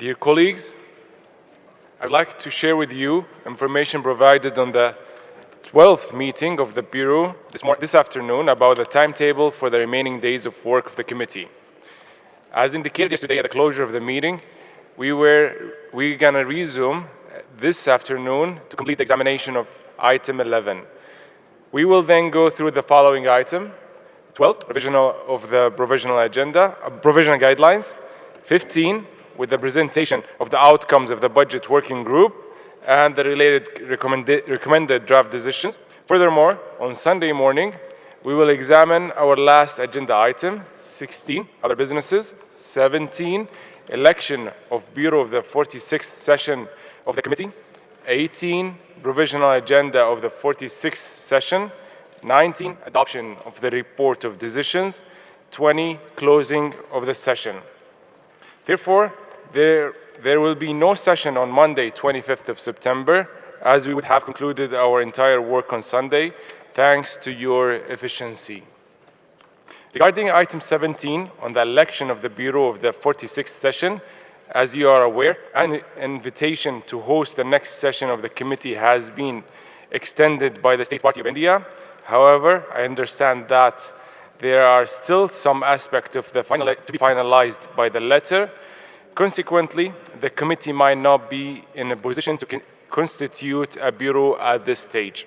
Dear colleagues, I'd like to share with you information provided on the 12th meeting of the Bureau this afternoon about the timetable for the remaining days of work of the committee. As indicated yesterday at the closure of the meeting, we're going to resume this afternoon to complete the examination of item 11. We will then go through the following item: 12, provisional of the provisional agenda, provisional guidelines; 15, with the presentation of the outcomes of the budget working group and the related recommended draft decisions. Furthermore, on Sunday morning, we will examine our last agenda item, 16, other businesses; 17, election of Bureau of the 46th session of the committee; 18, provisional agenda of the 46th session; 19, adoption of the report of decisions; 20, closing of the session. Therefore, there will be no session on Monday, 25th of September, as we would have concluded our entire work on Sunday, thanks to your efficiency. Regarding item 17, on the election of the Bureau of the 46th session, as you are aware, an invitation to host the next session of the committee has been extended by the State Party of India. However, I understand that there are still some aspects of the to be finalized by the letter. Consequently, the committee might not be in a position to constitute a bureau at this stage.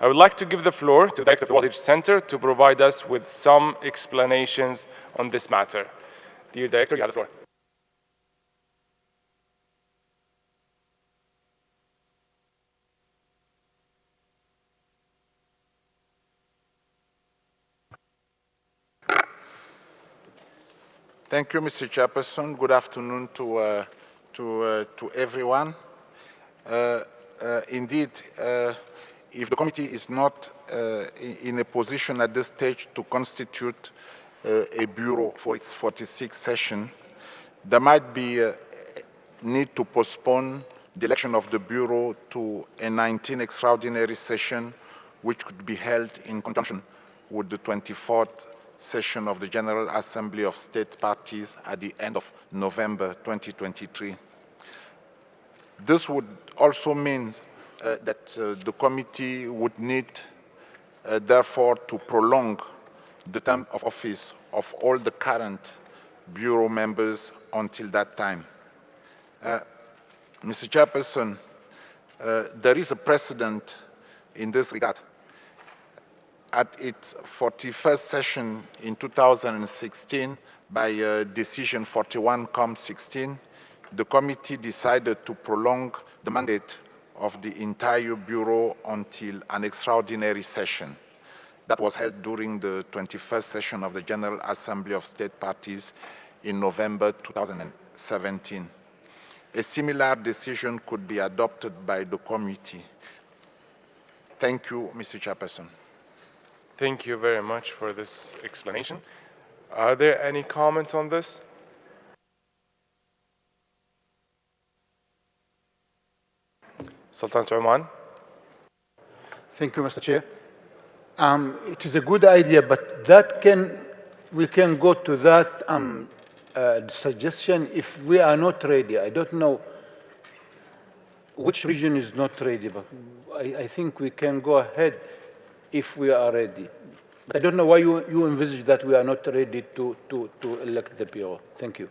I would like to give the floor to the Director of the World Heritage Center to provide us with some explanations on this matter. Dear Director, you have the floor. Thank you, Mr. Chairperson. Good afternoon to everyone. Indeed, if the committee is not in a position at this stage to constitute a bureau for its 46th session, there might be a need to postpone the election of the bureau to a 19th extraordinary session, which could be held in conjunction with the 24th session of the General Assembly of State Parties at the end of November 2023. This would also mean that the committee would need, therefore, to prolong the term of office of all the current Bureau members until that time. Mr. Chairperson, there is a precedent in this regard. At its 41st session in 2016, by decision 41-16, the committee decided to prolong the mandate of the entire Bureau until an extraordinary session. That was held during the 21st session of the General Assembly of State Parties in November 2017. A similar decision could be adopted by the committee. Thank you, Mr. Chairperson. Thank you very much for this explanation. Are there any comments on this? Sultan Oman. Thank you, Mr. Chair. It is a good idea, but we can go to that suggestion if we are not ready. I don't know which region is not ready, but I think we can go ahead if we are ready. But I don't know why you envisage that we are not ready to elect the bureau. Thank you.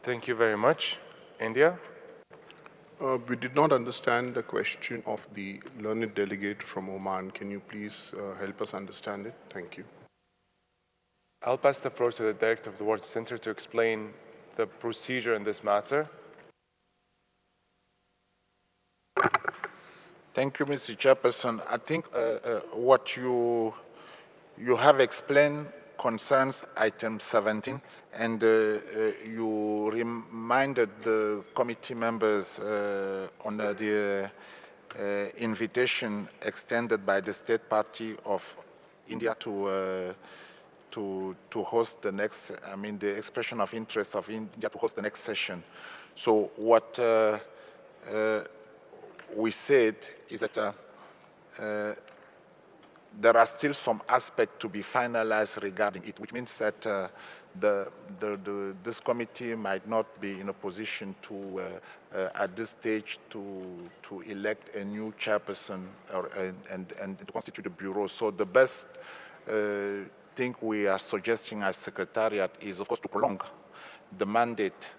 Thank you very much. India? We did not understand the question of the learned delegate from Oman. Can you please help us understand it? Thank you. I'll pass the floor to the Director of the World Center to explain the procedure in this matter. Thank you, Mr. Chairperson. I think what you have explained concerns item 17, and you reminded the committee members on the invitation extended by the State Party of India to host the next, the expression of interest of India to host the next session. So what we said is that there are still some aspects to be finalized regarding it, which means that this committee might not be in a position to, at this stage, to elect a new chairperson and to constitute a bureau. So the best thing we are suggesting as Secretariat is, of course, to prolong the mandate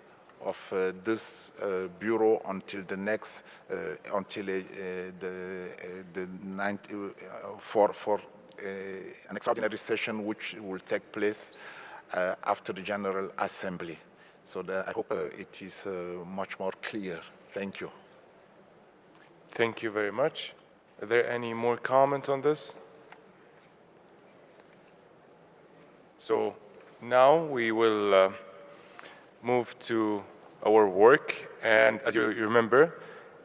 of this bureau until the next, for an extraordinary session which will take place after the General Assembly. So I hope it is much more clear. Thank you. Thank you very much. Are there any more comments on this? So now we will move to our work. And as you remember,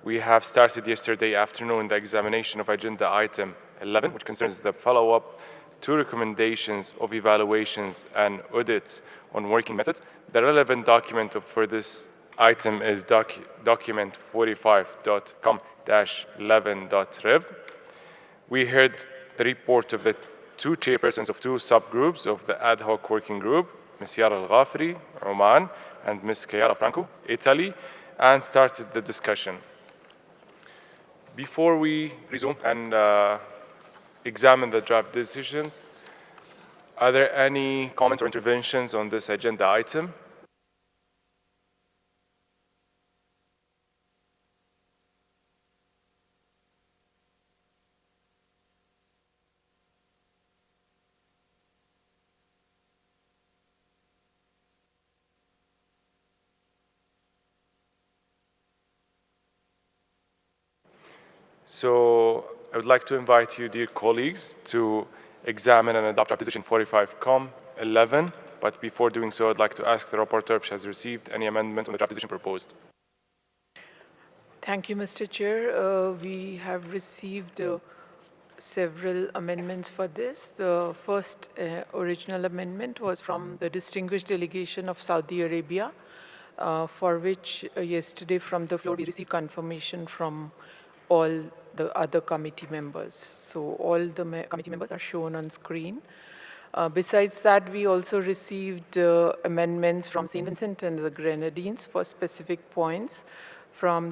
we have started yesterday afternoon the examination of agenda item 11, which concerns the follow-up to recommendations of evaluations and audits on working methods. The relevant document for this item is document 45.com-11.rev. We heard the report of the two chairpersons of two subgroups of the ad hoc working group, Ms. Yara Al-Ghafri, Oman, and Ms. Chiara Franco, Italy, and started the discussion. Before we resume and examine the draft decisions, are there any comments or interventions on this agenda item? So I would like to invite you, dear colleagues, to examine and adopt our position 45.com.11. But before doing so, I'd like to ask the rapporteur if she has received any amendment on the draft decision proposed. Thank you, Mr. Chair. We have received several amendments for this. The first original amendment was from the distinguished delegation of Saudi Arabia, for which yesterday from the floor we received confirmation from all the other committee members. So all the committee members are shown on screen. Besides that, we also received amendments from St. Vincent and the Grenadines for specific points from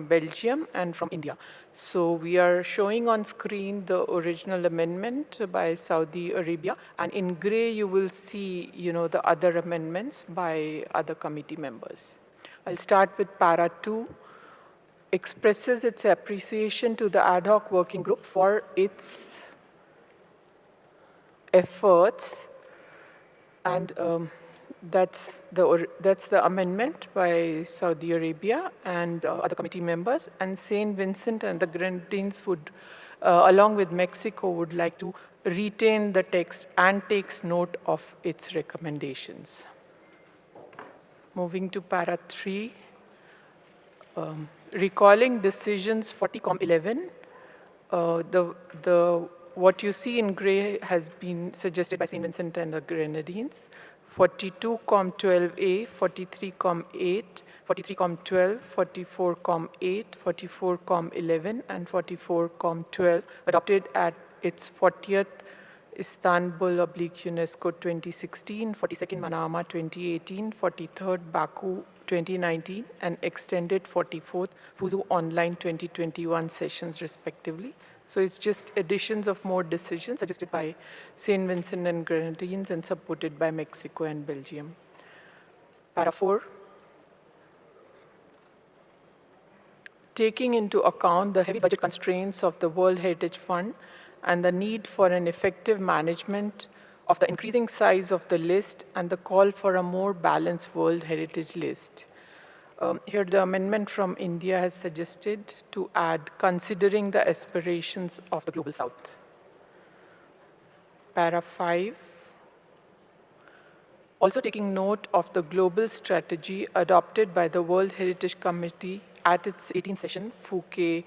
Belgium and from India. So we are showing on screen the original amendment by Saudi Arabia, and in gray you will see, the other amendments by other committee members. I'll start with para 2. Expresses its appreciation to the ad hoc working group for its efforts, and that's the amendment by Saudi Arabia and other committee members. And St. Vincent and the Grenadines would, along with Mexico, would like to retain the text and takes note of its recommendations. Moving to para 3. Recalling decisions 40.11, what you see in gray has been suggested by St. Vincent and the Grenadines. 42.12a, 43.8, 43.12, 44.8, 44.11, and 44.12 adopted at its 40th Istanbul/UNESCO 2016, 42nd Manama 2018, 43rd Baku 2019, and extended 44th Fuzu Online 2021 sessions respectively. So it's just additions of more decisions suggested by St. Vincent and Grenadines and supported by Mexico and Belgium. Para 4. Taking into account the heavy budget constraints of the World Heritage Fund and the need for an effective management of the increasing size of the list and the call for a more balanced World Heritage List. Here the amendment from India has suggested to add considering the aspirations of the Global South. Para 5. Also taking note of the global strategy adopted by the World Heritage Committee at its 18th session, Phuket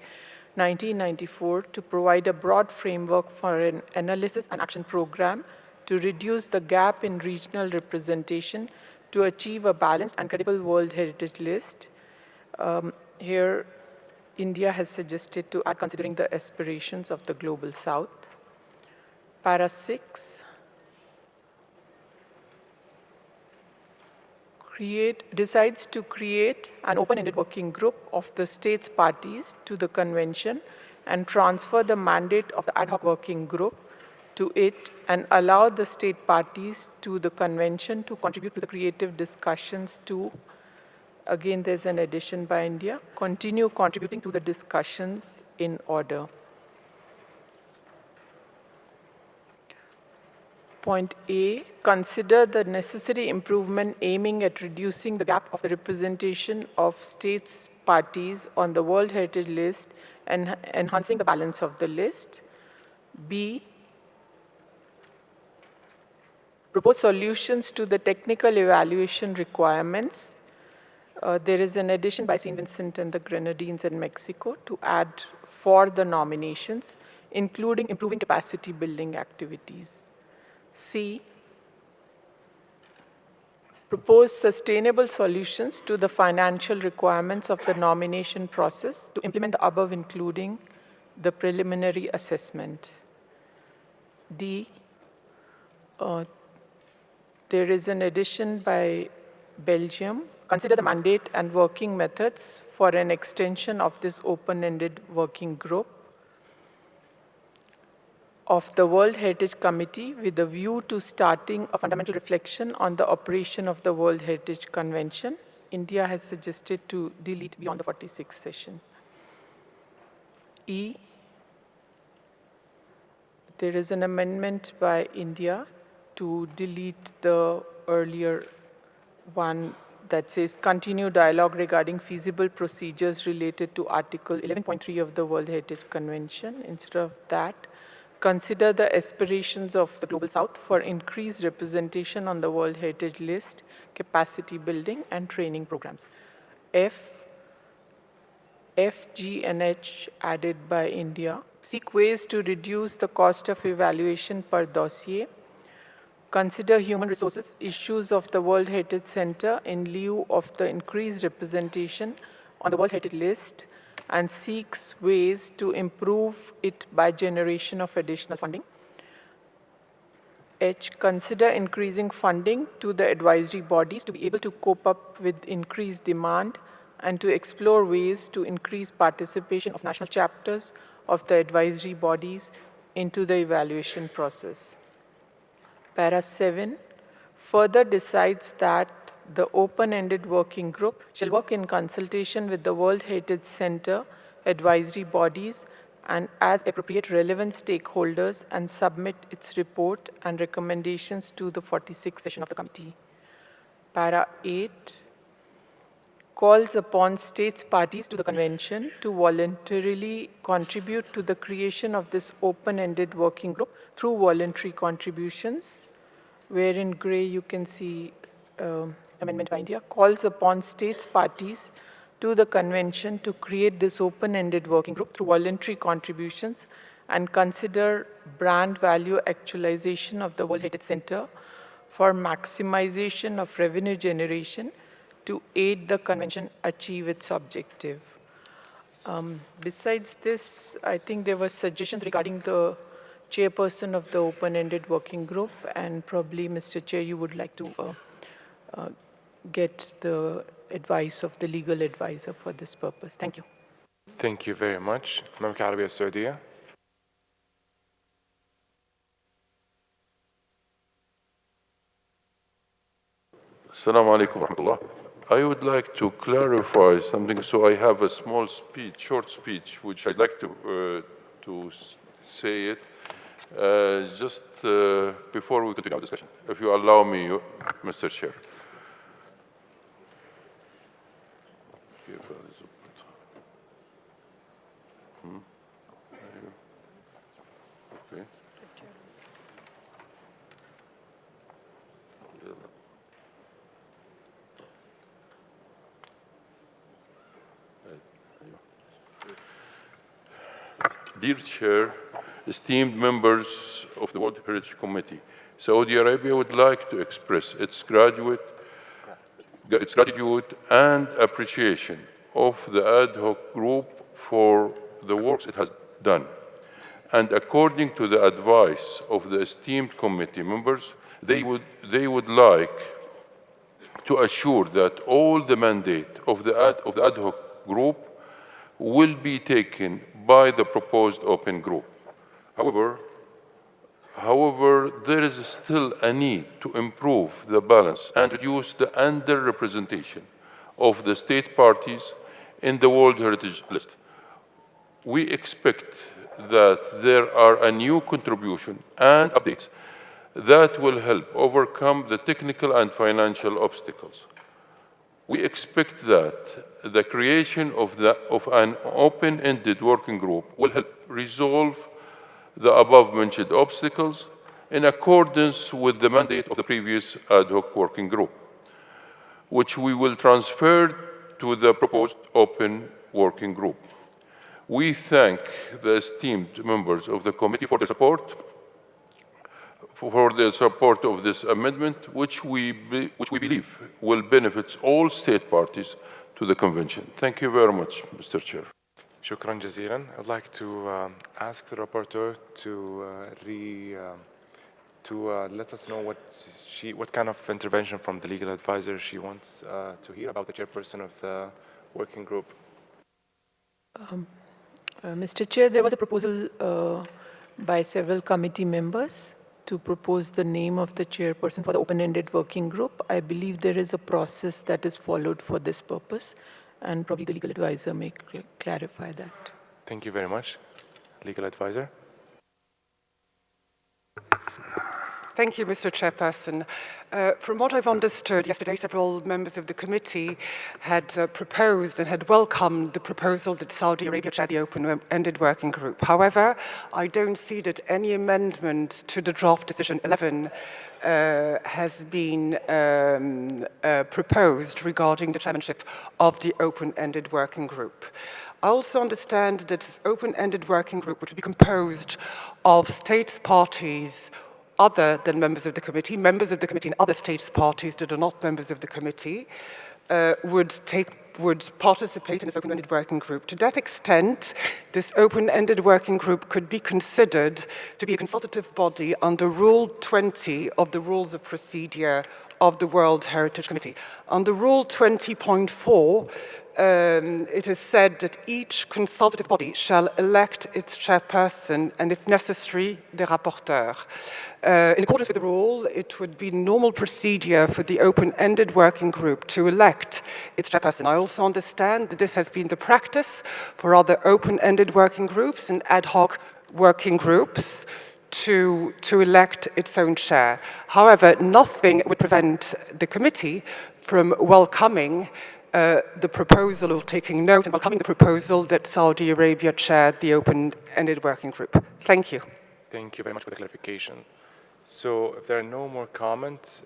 1994, to provide a broad framework for an analysis and action program to reduce the gap in regional representation to achieve a balanced and credible World Heritage List. Here, India has suggested to add considering the aspirations of the Global South. Para 6. decides to create an open-ended working group of the states parties to the convention and transfer the mandate of the ad hoc working group to it and allow the state parties to the convention to contribute to the creative discussions to, again, there's an addition by India, continue contributing to the discussions in order. Point A, consider the necessary improvement aiming at reducing the gap of the representation of states parties on the World Heritage List and enhancing the balance of the list. B, propose solutions to the technical evaluation requirements. There is an addition by St. Vincent and the Grenadines and Mexico to add for the nominations, including improving capacity building activities. C, propose sustainable solutions to the financial requirements of the nomination process to implement the above, including the preliminary assessment. D, there is an addition by Belgium. Consider the mandate and working methods for an extension of this open-ended working group of the World Heritage Committee with a view to starting a fundamental reflection on the operation of the World Heritage Convention. India has suggested to delete beyond the 46th session. E, there is an amendment by India to delete the earlier one that says continue dialogue regarding feasible procedures related to Article 11.3 of the World Heritage Convention. Instead of that, consider the aspirations of the Global South for increased representation on the World Heritage List, capacity building, and training programs. F, G, and H added by India. Seek ways to reduce the cost of evaluation per dossier. Consider human resources issues of the World Heritage Center in lieu of the increased representation on the World Heritage List, and seeks ways to improve it by generation of additional funding. H, consider increasing funding to the advisory bodies to be able to cope up with increased demand and to explore ways to increase participation of national chapters of the advisory bodies into the evaluation process. Para 7 further decides that the open-ended working group shall work in consultation with the World Heritage Center, advisory bodies, and as appropriate relevant stakeholders, and submit its report and recommendations to the 46th session of the committee. Para 8 calls upon states parties to the convention to voluntarily contribute to the creation of this open-ended working group through voluntary contributions, where in gray you can see amendment by India, calls upon states parties to the convention to create this open-ended working group through voluntary contributions and consider brand value actualization of the World Heritage Center for maximization of revenue generation to aid the convention achieve its objective. Besides this, I think there were suggestions regarding the chairperson of the open-ended working group, and probably, Mr. Chair, you would like to get the advice of the legal advisor for this purpose. Thank you. Thank you very much. المملكة العربية السعودية. Assalamu alaikum warahmatullah. I would like to clarify something, so I have a small speech, short speech, which I'd like to say it just before we continue our discussion, if you allow me, Mr. Chair. Okay. Dear Chair, esteemed members of the World Heritage Committee, Saudi Arabia would like to express its gratitude and appreciation of the ad hoc group for the works it has done. And according to the advice of the esteemed committee members, they would like to assure that all the mandate of the ad hoc group will be taken by the proposed open group. However, there is still a need to improve the balance and reduce the underrepresentation of the state parties in the World Heritage List. We expect that there are a new contribution and updates that will help overcome the technical and financial obstacles. We expect that the creation of an open-ended working group will help resolve the above-mentioned obstacles in accordance with the mandate of the previous ad hoc working group, which we will transfer to the proposed open working group. We thank the esteemed members of the committee for their support of this amendment, which we believe will benefit all state parties to the convention. Thank you very much, Mr. Chair. Shukran jazilan. I'd like to ask the rapporteur to let us know what kind of intervention from the legal advisor she wants to hear about the chairperson of the working group. Mr. Chair, there was a proposal by several committee members to propose the name of the chairperson for the open-ended working group. I believe there is a process that is followed for this purpose, and probably the legal advisor may clarify that. Thank you very much. Legal advisor. Thank you, Mr. Chairperson. From what I've understood, yesterday several members of the committee had proposed and had welcomed the proposal that Saudi Arabia chair the open-ended working group. However, I don't see that any amendment to the draft decision 11 has been proposed regarding the chairmanship of the open-ended working group. I also understand that this open-ended working group, which would be composed of states parties other than members of the committee in other states parties that are not members of the committee, would participate in this open-ended working group. To that extent, this open-ended working group could be considered to be a consultative body under Rule 20 of the Rules of Procedure of the World Heritage Committee. Under Rule 20.4, it is said that each consultative body shall elect its chairperson and, if necessary, the rapporteur. In accordance with the rule, it would be normal procedure for the open-ended working group to elect its chairperson. I also understand that this has been the practice for other open-ended working groups and ad hoc working groups to elect its own chair. However, nothing would prevent the committee from welcoming the proposal of taking note and welcoming the proposal that Saudi Arabia chaired the open-ended working group. Thank you. Thank you very much for the clarification. So, if there are no more comments,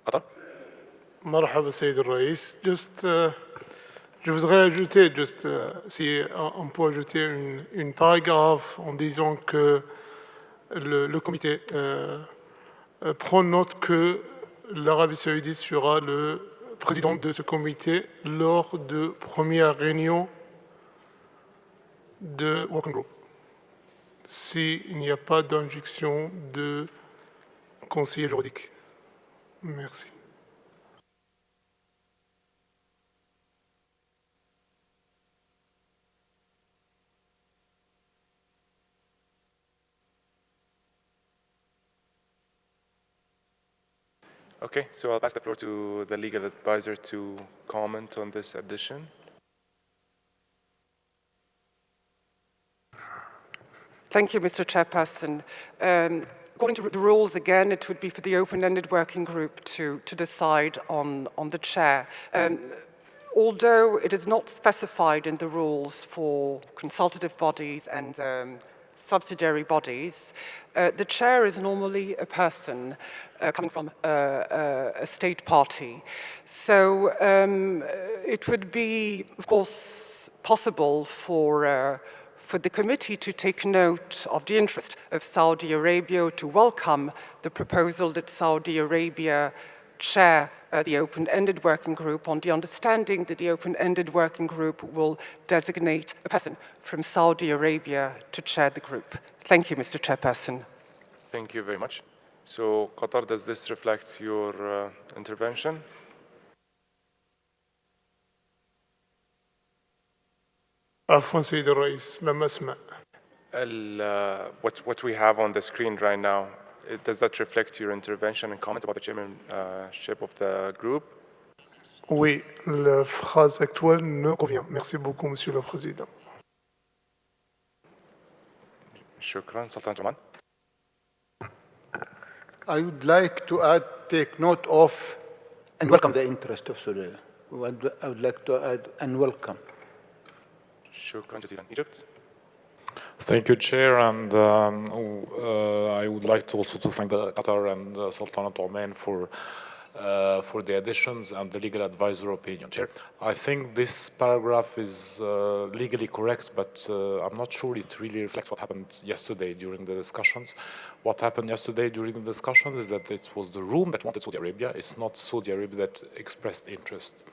Qatar? مرحبا سيد الرئيس. Je voudrais ajouter, si on peut ajouter une paragraphe en disant que le comité prend note que l'Arabie saoudite sera le président de ce comité lors de première réunion de Working Group, s'il n'y a pas d'injonction de conseiller juridique. Merci. Okay, so I'll pass the floor to the legal advisor to comment on this addition. Thank you, Mr. Chairperson. According to the rules, again, it would be for the open-ended working group to decide on the chair. Although it is not specified in the rules for consultative bodies and subsidiary bodies, the chair is normally a person coming from a state party. So it would be, of course, possible for the committee to take note of the interest of Saudi Arabia, to welcome the proposal that Saudi Arabia chair the open-ended working group, on the understanding that the open-ended working group will designate a person from Saudi Arabia to chair the group. Thank you, Mr. Chairperson. Thank you very much. So, Qatar, does this reflect your intervention? عفوا سيد الرئيس لم أسمع. What we have on the screen right now, does that reflect your intervention and comment about the chairmanship of the group? Oui, la phrase actuelle me convient. Merci beaucoup, Monsieur le Président. Shukran, Sultan Oman. I would like to add, take note of, and welcome the interest of Saudi Arabia. I would like to add, and welcome. Shukran Jazilan. Egypt? Thank you, Chair, and I would like to also to thank the Qatar and Sultanate Oman for the additions and the legal advisor opinion. Chair, I think this paragraph is legally correct, but I'm not sure it really reflects what happened yesterday during the discussions. What happened yesterday during the discussions is that it was the room that wanted Saudi Arabia. It's not Saudi Arabia that expressed interest.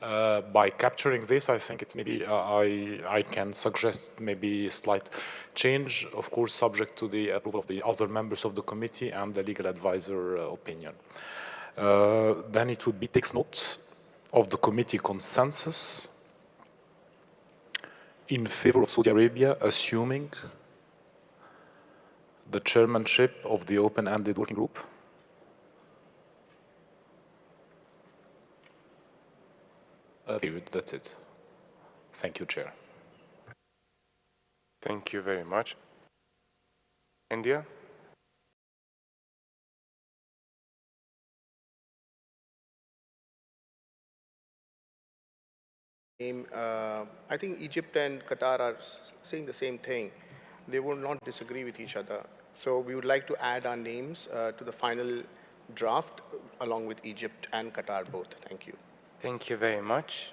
By capturing this, I think it's maybe, I can suggest maybe a slight change, of course, subject to the approval of the other members of the committee and the legal advisor opinion. Then it would be takes note of the committee consensus in favor of Saudi Arabia assuming the chairmanship of the open-ended working group. Period. That's it. Thank you, Chair. Thank you very much. India? I think Egypt and Qatar are saying the same thing. They would not disagree with each other. So we would like to add our names to the final draft along with Egypt and Qatar both. Thank you. Thank you very much.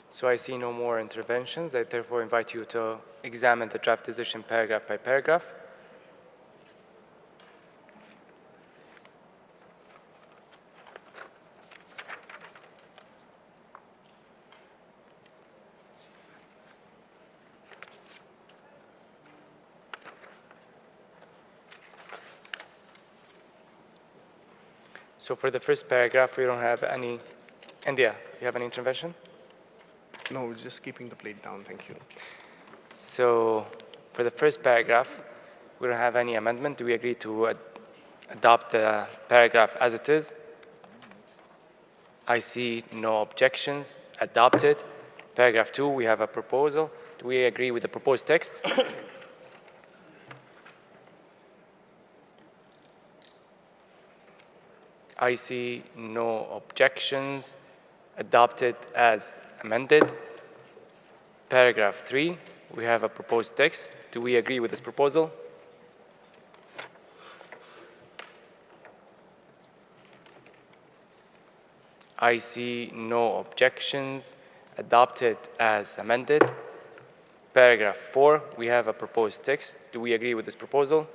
So I see no more interventions. I therefore invite you to examine the draft decision paragraph by paragraph. So for the first paragraph, we don't have any. India, you have any intervention? No, we're just keeping the plate down. Thank you. So for the first paragraph, we don't have any amendment. Do we agree to adopt the paragraph as it is? I see no objections. Adopted. Paragraph 2, we have a proposal. Do we agree with the proposed text? I see no objections. Adopted as amended. Paragraph 3, we have a proposed text. Do we agree with this proposal? I see no objections. Adopted as amended. Paragraph 4, we have a proposed text. Do we agree with this proposal?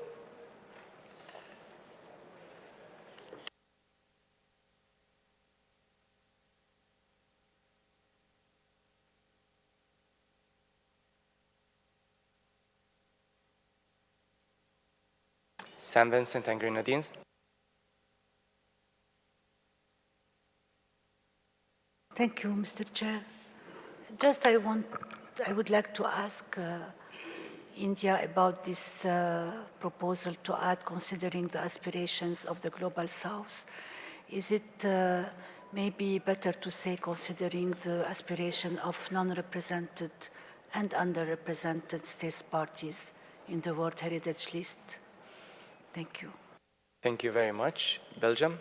St. Vincent and Grenadines. Thank you, Mr. Chair. Just I would like to ask India about this proposal to add, considering the aspirations of the Global South. Is it maybe better to say considering the aspiration of non-represented and underrepresented states parties in the World Heritage List? Thank you. Thank you very much. Belgium.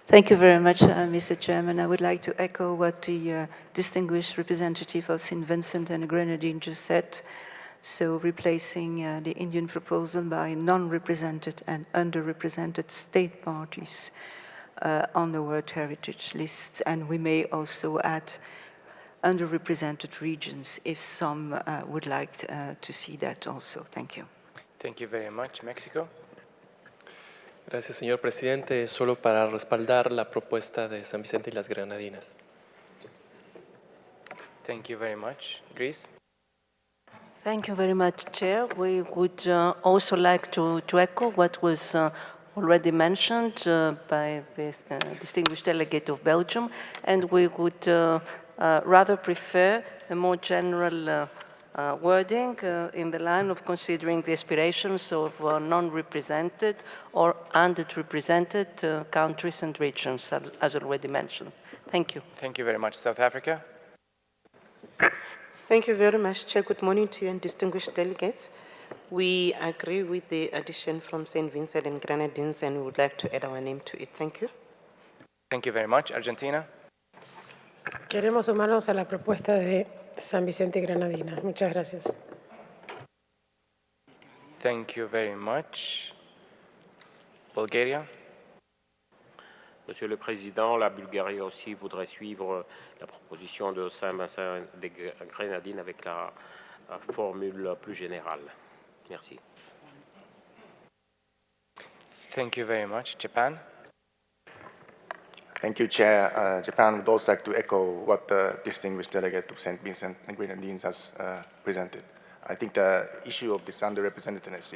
Thank you very much, Mr. Chairman. I would like to echo what the distinguished representative of St. Vincent and Grenadines just said. So replacing the Indian proposal by non-represented and underrepresented state parties on the World Heritage List. And we may also add underrepresented regions if some would like to see that also. Thank you. Thank you very much. Mexico. Gracias, señor presidente. Solo para respaldar la propuesta de San Vicente y las Granadinas. Thank you very much. Greece? Thank you very much, Chair. We would also like to echo what was already mentioned by the distinguished delegate of Belgium, and we would rather prefer a more general wording in the line of considering the aspirations of non-represented or underrepresented countries and regions, as already mentioned. Thank you. Thank you very much. South Africa? Thank you very much, Chair. Good morning to you and distinguished delegates. We agree with the addition from St. Vincent and Grenadines, and we would like to add our name to it. Thank you. Thank you very much. Argentina? Queremos sumarnos a la propuesta de San Vicente y Grenadines. Muchas gracias. Thank you very much. Bulgaria? Monsieur le Président, la Bulgarie aussi voudrait suivre la proposition de Saint-Vincent des Grenadines avec la formule plus générale. Merci. Thank you very much. Japan? Thank you, Chair. Japan would also like to echo what the distinguished delegate of St. Vincent and Grenadines has presented. I think the issue of this underrepresentatedness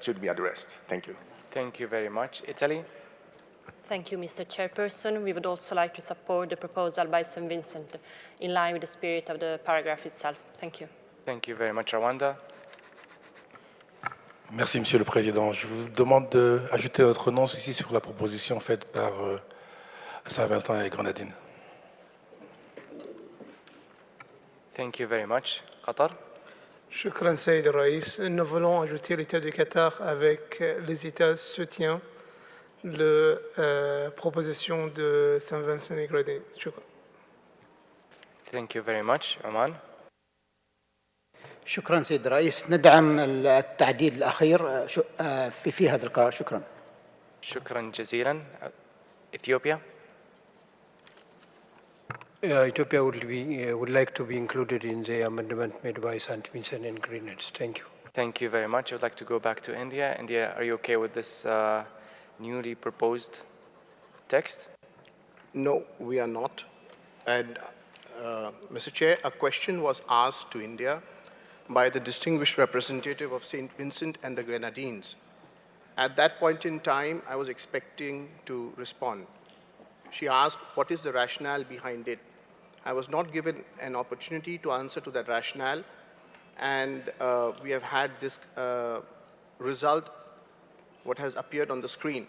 should be addressed. Thank you. Thank you very much. Italy? Thank you, Mr. Chairperson. We would also like to support the proposal by St. Vincent in line with the spirit of the paragraph itself. Thank you. Thank you very much. Rwanda? Merci, Monsieur le Président. Je vous demande d'ajouter notre nom ici sur la proposition faite par Saint-Vincent et les Grenadines. Thank you very much. Qatar? Shukran, Saïd Raïs. Nous voulons ajouter l'État du Qatar avec les États soutiennent la proposition de Saint-Vincent et Grenadines. Shukran. Thank you very much. Oman? شكرا سيد الرئيس. ندعم التعديل الأخير في هذا القرار. شكرا. شكرا جزيلا. Ethiopia? Ethiopia would like to be included in the amendment made by St. Vincent and Grenadines. Thank you. Thank you very much. I would like to go back to India. India, are you okay with this newly proposed text? No, we are not. And Mr. Chair, a question was asked to India by the distinguished representative of St. Vincent and the Grenadines. At that point in time, I was expecting to respond. She asked, what is the rationale behind it? I was not given an opportunity to answer to that rationale, and we have had this result, what has appeared on the screen.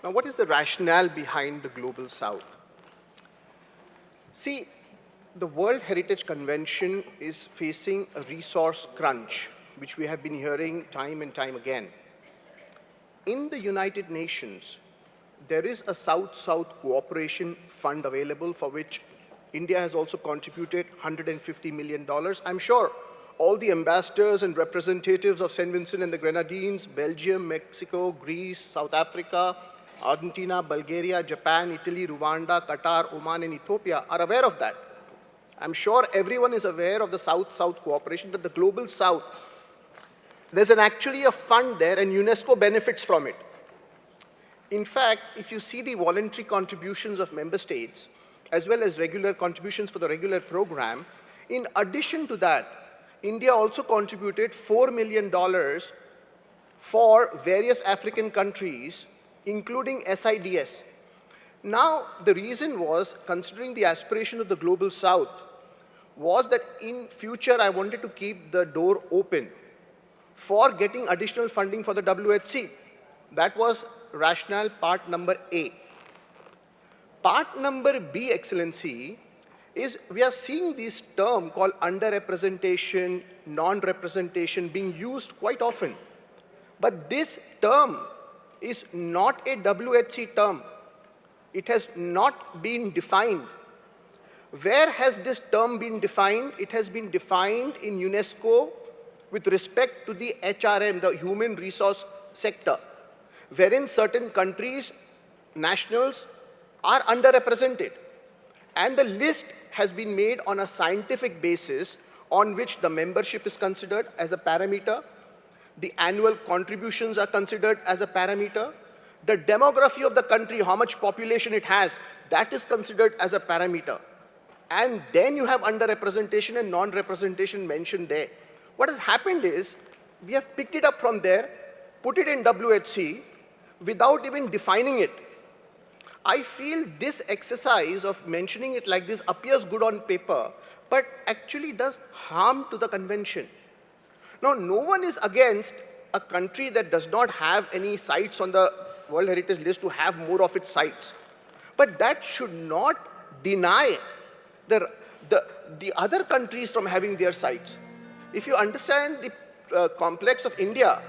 Now, what is the rationale behind the Global South? See, the World Heritage Convention is facing a resource crunch, which we have been hearing time and time again. In the United Nations, there is a South-South cooperation fund available for which India has also contributed $150 million. I'm sure all the ambassadors and representatives of St. Vincent and the Grenadines, Belgium, Mexico, Greece, South Africa, Argentina, Bulgaria, Japan, Italy, Rwanda, Qatar, Oman, and Ethiopia are aware of that. I'm sure everyone is aware of the South-South cooperation, that the Global South, there's actually a fund there and UNESCO benefits from it. In fact, if you see the voluntary contributions of member states, as well as regular contributions for the regular program, in addition to that, India also contributed $4 million for various African countries, including SIDS. Now, the reason was, considering the aspiration of the Global South, was that in future I wanted to keep the door open for getting additional funding for the WHC. That was rationale part number A. Part number B, Excellency, is we are seeing this term called underrepresentation, non-representation being used quite often. But this term is not a WHC term. It has not been defined. Where has this term been defined? It has been defined in UNESCO with respect to the HRM, the human resource sector, wherein certain countries, nationals, are underrepresented. And the list has been made on a scientific basis on which the membership is considered as a parameter, the annual contributions are considered as a parameter, the demography of the country, how much population it has, that is considered as a parameter. and then you have underrepresentation and non-representation mentioned there. What has happened is, we have picked it up from there, put it in WHC, without even defining it. I feel this exercise of mentioning it like this appears good on paper, but actually does harm to the convention. Now, no one is against a country that does not have any sites on the World Heritage List to have more of its sites. But that should not deny the other countries from having their sites. If you understand the complex of India,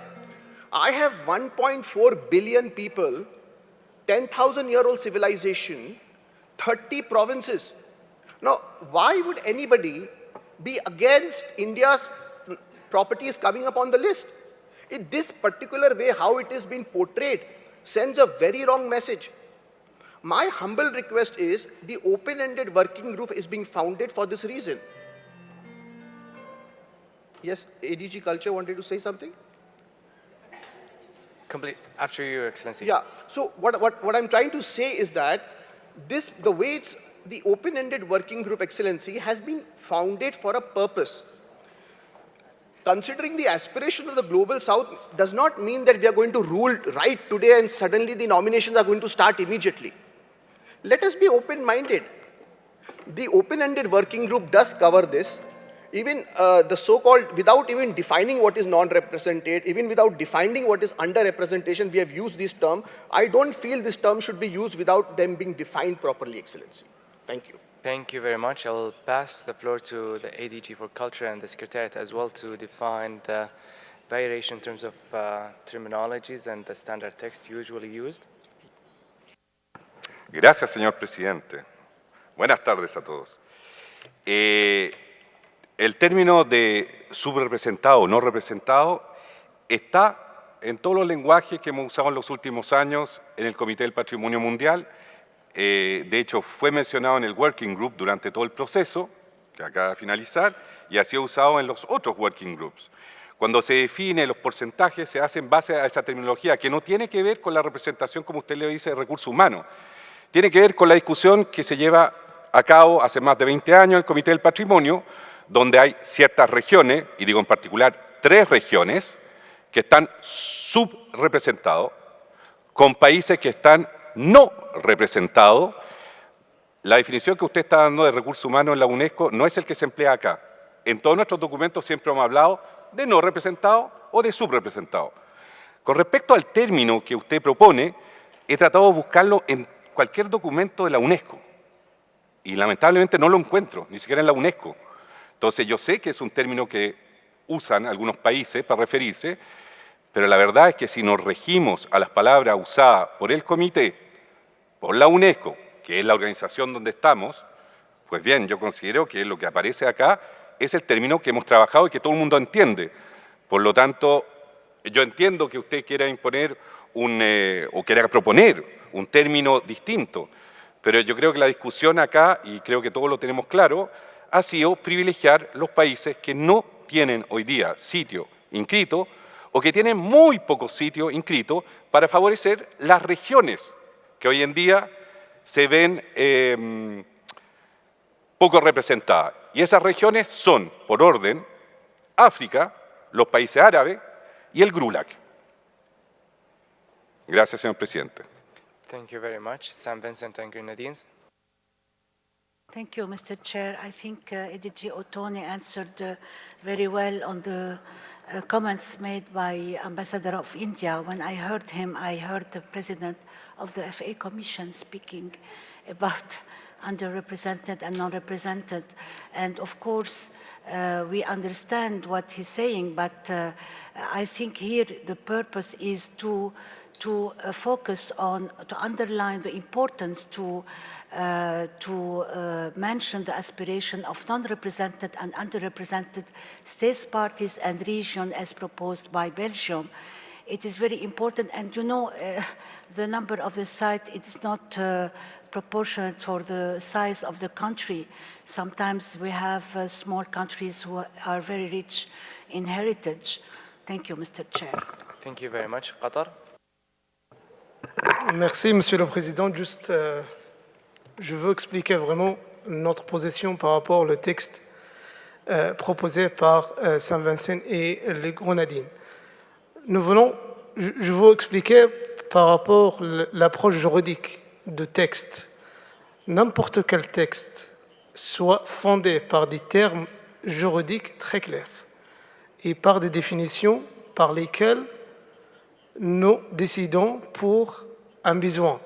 I have 1.4 billion people, 10,000-year-old civilization, 30 provinces. Now, why would anybody be against India's properties coming up on the list? In this particular way, how it is being portrayed sends a very wrong message. My humble request is the open-ended working group is being founded for this reason. Yes, ADG Culture wanted to say something? After you, Your Excellency. Yeah, so what I'm trying to say is that the way it's the open-ended working group, Excellency, has been founded for a purpose. Considering the aspiration of the Global South does not mean that we are going to rule right today and suddenly the nominations are going to start immediately. Let us be open-minded. The open-ended working group does cover this. Even the so-called, without even defining what is non-represented, even without defining what is under-representation, we have used this term. I don't feel this term should be used without them being defined properly, Excellency. Thank you. Thank you very much. I'll pass the floor to the ADG for Culture and the Secretariat as well to define the variation in terms of terminologies and the standard text usually used. Gracias, señor presidente. Buenas tardes a todos. El término de subrepresentado o no representado está en todos los lenguajes que hemos usado en los últimos años en el Comité del Patrimonio Mundial. De hecho, fue mencionado en el Working Group durante todo el proceso, que acaba de finalizar, y ha sido usado en los otros Working Groups. Cuando se define los porcentajes, se hace en base a esa terminología, que no tiene que ver con la representación, como usted le dice, de recursos humanos. Tiene que ver con la discusión que se lleva a cabo hace más de 20 años en el Comité del Patrimonio, donde hay ciertas regiones, y digo en particular 3 regiones, que están subrepresentados, con países que están no representados. La definición que usted está dando de recursos humanos en la UNESCO no es el que se emplea acá. En todos nuestros documentos siempre hemos hablado de no representado o de subrepresentado. Con respecto al término que usted propone, he tratado de buscarlo en cualquier documento de la UNESCO y lamentablemente no lo encuentro, ni siquiera en la UNESCO. Entonces yo sé que es un término que usan algunos países para referirse, pero la verdad es que si nos regimos a las palabras usadas por el comité, por la UNESCO, que es la organización donde estamos, pues bien, yo considero que lo que aparece acá es el término que hemos trabajado y que todo el mundo entiende. Por lo tanto, yo entiendo que usted quiera imponer o quiera proponer un término distinto, pero yo creo que la discusión acá, y creo que todos lo tenemos claro, ha sido privilegiar los países que no tienen hoy día sitio inscrito o que tienen muy pocos sitios inscritos para favorecer las regiones que hoy en día se ven poco representadas. Y esas regiones son, por orden, África, los países árabes y el GRULAC. Gracias, señor presidente. Thank you very much. St. Vincent and Grenadines. Thank you, Mr. Chair. I think ADG Ottoni answered very well on the comments made by Ambassador of India. When I heard him, I heard the President of the FA Commission speaking about underrepresented and non-represented. And of course, we understand what he's saying, but I think here the purpose is to focus on, to underline the importance to mention the aspiration of non-represented and underrepresented states, parties, and regions as proposed by Belgium. It is very important, and you know, the number of the site, it is not proportionate for the size of the country. Sometimes we have small countries who are very rich in heritage. Thank you, Mr. Chair. Thank you very much. Qatar. Merci, Monsieur le Président. Juste, je veux expliquer vraiment notre position par rapport au texte proposé par Saint-Vincent et les Grenadines. Je veux expliquer par rapport à l'approche juridique de texte. N'importe quel texte soit fondé par des termes juridiques très clairs et par des définitions par lesquelles nous décidons pour un besoin.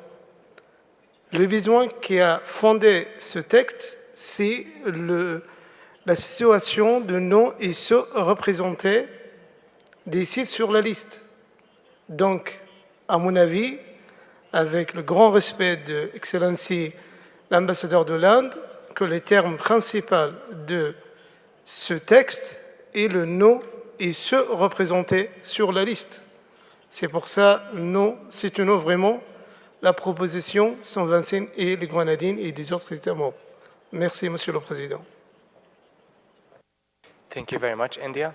Le besoin qui a fondé ce texte, c'est la situation de nos et ceux représentés des sites sur la liste. Donc, à mon avis, avec le grand respect de Excellency l'ambassadeur de l'Inde, que le terme principal de ce texte est le nom et ceux représentés sur la liste. C'est pour ça, nous soutenons vraiment la proposition Saint-Vincent et les Grenadines et des autres États membres. Merci, Monsieur le Président. Thank you very much. India?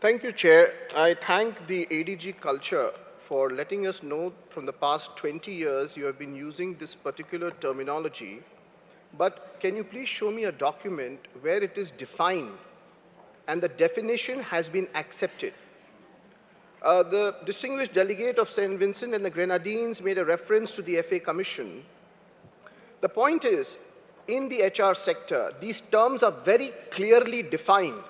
Thank you, Chair. I thank the ADG Culture for letting us know from the past 20 years you have been using this particular terminology. But can you please show me a document where it is defined and the definition has been accepted? The distinguished delegate of St. Vincent and the Grenadines made a reference to the FA Commission. The point is, in the HR sector, these terms are very clearly defined.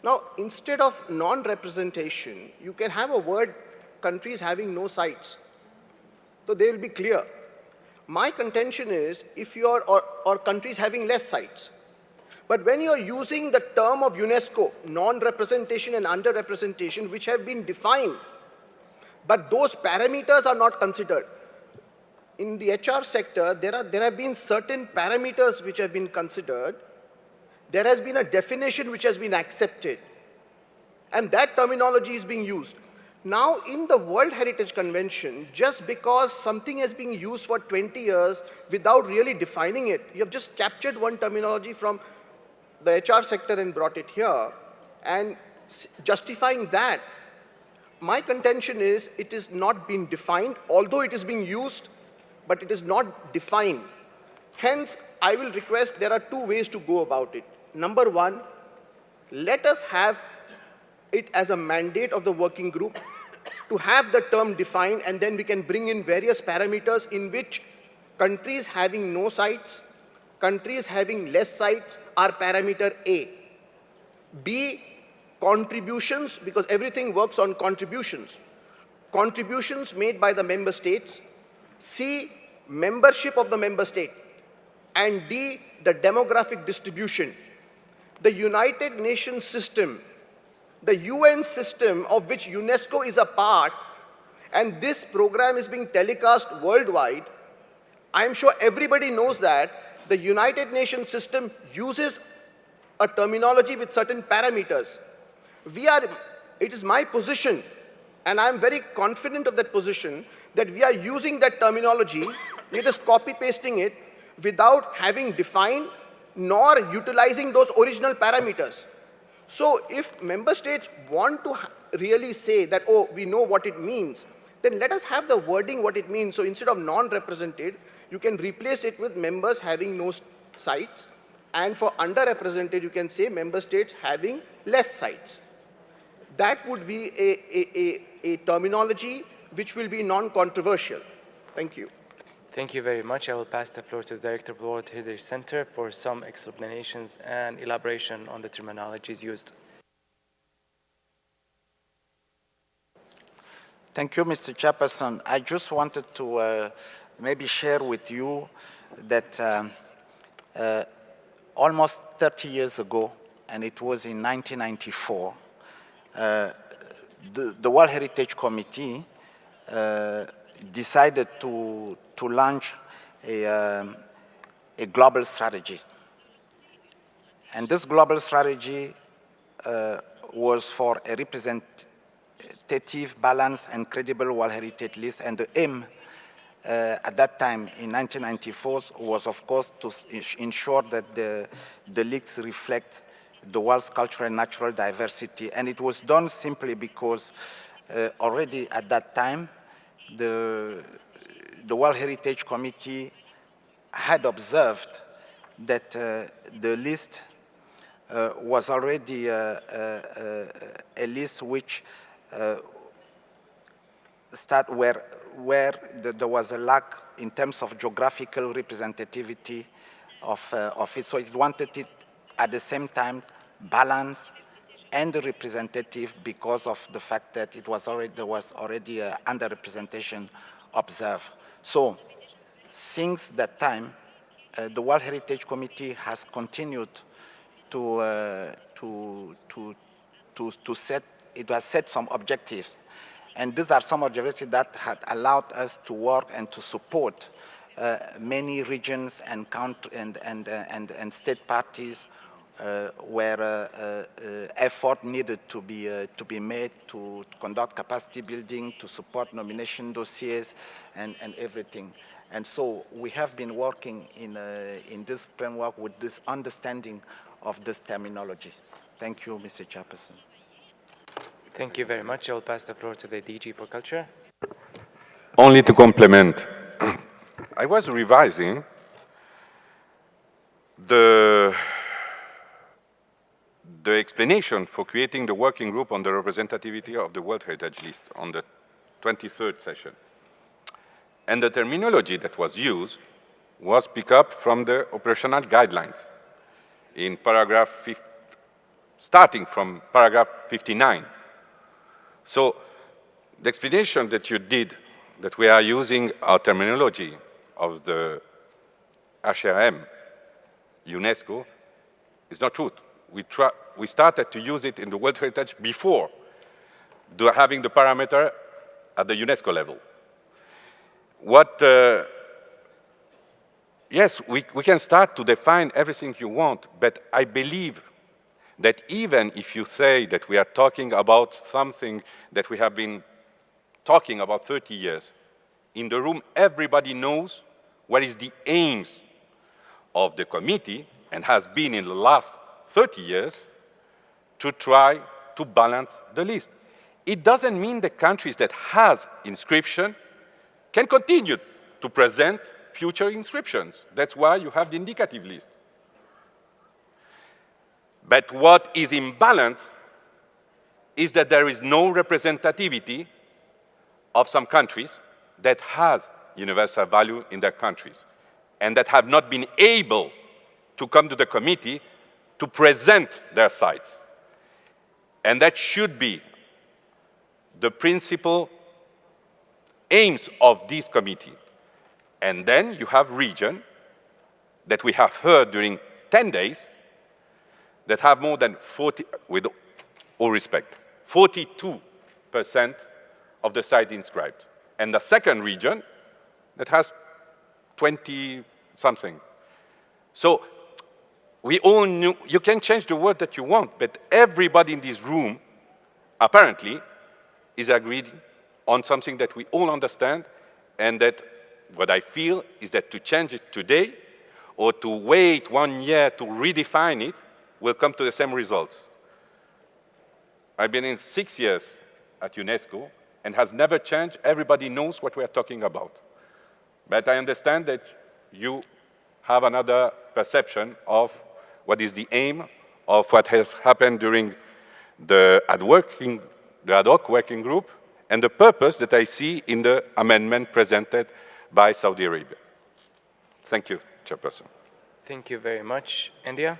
Now, instead of non-representation, you can have a word, countries having no sites. So they will be clear. My contention is, if you are, or countries having less sites. But when you are using the term of UNESCO, non-representation and under-representation, which have been defined, but those parameters are not considered. In the HR sector, there have been certain parameters which have been considered. There has been a definition which has been accepted. And that terminology is being used. Now, in the World Heritage Convention, just because something has been used for 20 years without really defining it, you have just captured one terminology from the HR sector and brought it here, and justifying that, my contention is it is not being defined, although it is being used, but it is not defined. Hence, I will request there are two ways to go about it. Number one, let us have it as a mandate of the working group to have the term defined, and then we can bring in various parameters in which countries having no sites, countries having less sites are parameter A. B, contributions, because everything works on contributions. Contributions made by the member states. C, membership of the member state. And D, the demographic distribution. The United Nations system, the UN system of which UNESCO is a part, and this program is being telecast worldwide, I'm sure everybody knows that the United Nations system uses a terminology with certain parameters. It is my position, and I'm very confident of that position, that we are using that terminology, we are just copy-pasting it without having defined nor utilizing those original parameters. So if member states want to really say that, oh, we know what it means, then let us have the wording what it means. So instead of non-represented, you can replace it with members having no sites. And for underrepresented, you can say member states having less sites. That would be a terminology which will be non-controversial. Thank you. Thank you very much. I will pass the floor to the Director of the World Heritage Center for some explanations and elaboration on the terminologies used. Thank you, Mr. Chairperson. I just wanted to maybe share with you that almost 30 years ago, and it was in 1994, the World Heritage Committee decided to launch a global strategy. And this global strategy was for a representative, balanced, and credible World Heritage List. And the aim at that time in 1994 was, of course, to ensure that the list reflect the world's cultural and natural diversity. And it was done simply because already at that time, the World Heritage Committee had observed that the list was already a list which where there was a lack in terms of geographical representativity of it. So it wanted it at the same time balanced and representative because of the fact that there was already underrepresentation observed. So since that time, the World Heritage Committee has continued to set some objectives. And these are some objectives that had allowed us to work and to support many regions and state parties where effort needed to be made to conduct capacity building, to support nomination dossiers, and everything. And so we have been working in this framework with this understanding of this terminology. Thank you, Mr. Chairperson. Thank you very much. I'll pass the floor to the DG for Culture. Only to complement, I was revising the explanation for creating the working group on the representativity of the World Heritage List on the 23rd session. And the terminology that was used was picked up from the operational guidelines in paragraph, starting from paragraph 59. So the explanation that you did, that we are using our terminology of the HRM, UNESCO, is not true. We started to use it in the World Heritage before having the parameter at the UNESCO level. Yes, we can start to define everything you want, but I believe that even if you say that we are talking about something that we have been talking about 30 years, in the room everybody knows what is the aims of the committee and has been in the last 30 years to try to balance the list. It doesn't mean the countries that has inscription can continue to present future inscriptions. That's why you have the indicative list. But what is imbalance is that there is no representativity of some countries that has universal value in their countries and that have not been able to come to the committee to present their sites. And that should be the principal aims of this committee. And then you have regions that we have heard during 10 days that have more than 40, with all respect, 42% of the site inscribed. And the second region that has 20-something. So we all knew, you can change the word that you want, but everybody in this room apparently is agreed on something that we all understand, and that what I feel is that to change it today or to wait 1 year to redefine it will come to the same results. I've been in 6 years at UNESCO and has never changed. Everybody knows what we are talking about. But I understand that you have another perception of what is the aim of what has happened during the ad hoc working group and the purpose that I see in the amendment presented by Saudi Arabia. Thank you, Chairperson. Thank you very much. India?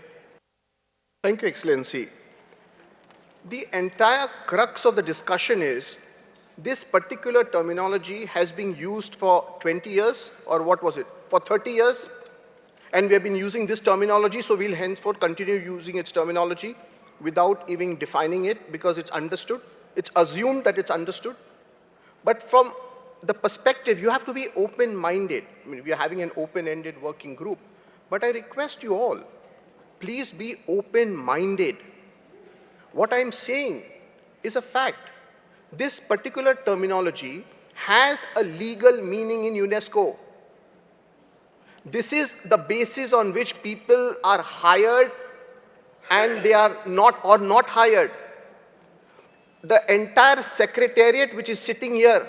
Thank you, Excellency. The entire crux of the discussion is this particular terminology has been used for 20 years, or what was it, for 30 years? And we have been using this terminology, so we'll henceforth continue using its terminology without even defining it because it's understood. It's assumed that it's understood. But from the perspective, you have to be open-minded. I mean, we are having an open-ended working group. But I request you all, please be open-minded. What I'm saying is a fact. This particular terminology has a legal meaning in UNESCO. This is the basis on which people are hired and they are not hired. The entire secretariat which is sitting here,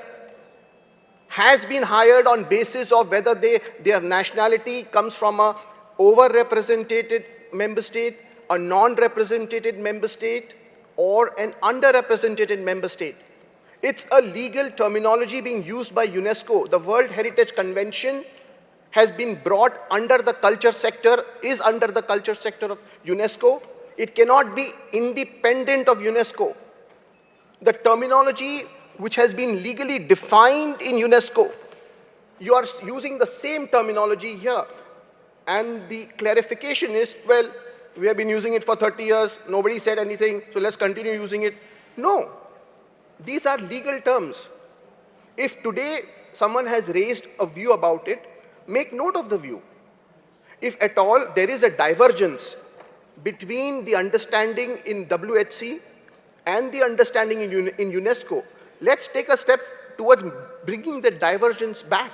has been hired on basis of whether their nationality comes from a overrepresented member state, a non-represented member state, or an underrepresented member state. It's a legal terminology being used by UNESCO. The World Heritage Convention has been brought under the culture sector, is under the culture sector of UNESCO. It cannot be independent of UNESCO. The terminology which has been legally defined in UNESCO, you are using the same terminology here. And the clarification is, well, we have been using it for 30 years, nobody said anything, so let's continue using it. No, these are legal terms. If today someone has raised a view about it, make note of the view. If at all there is a divergence between the understanding in WHC and the understanding in UNESCO, let's take a step towards bringing the divergence back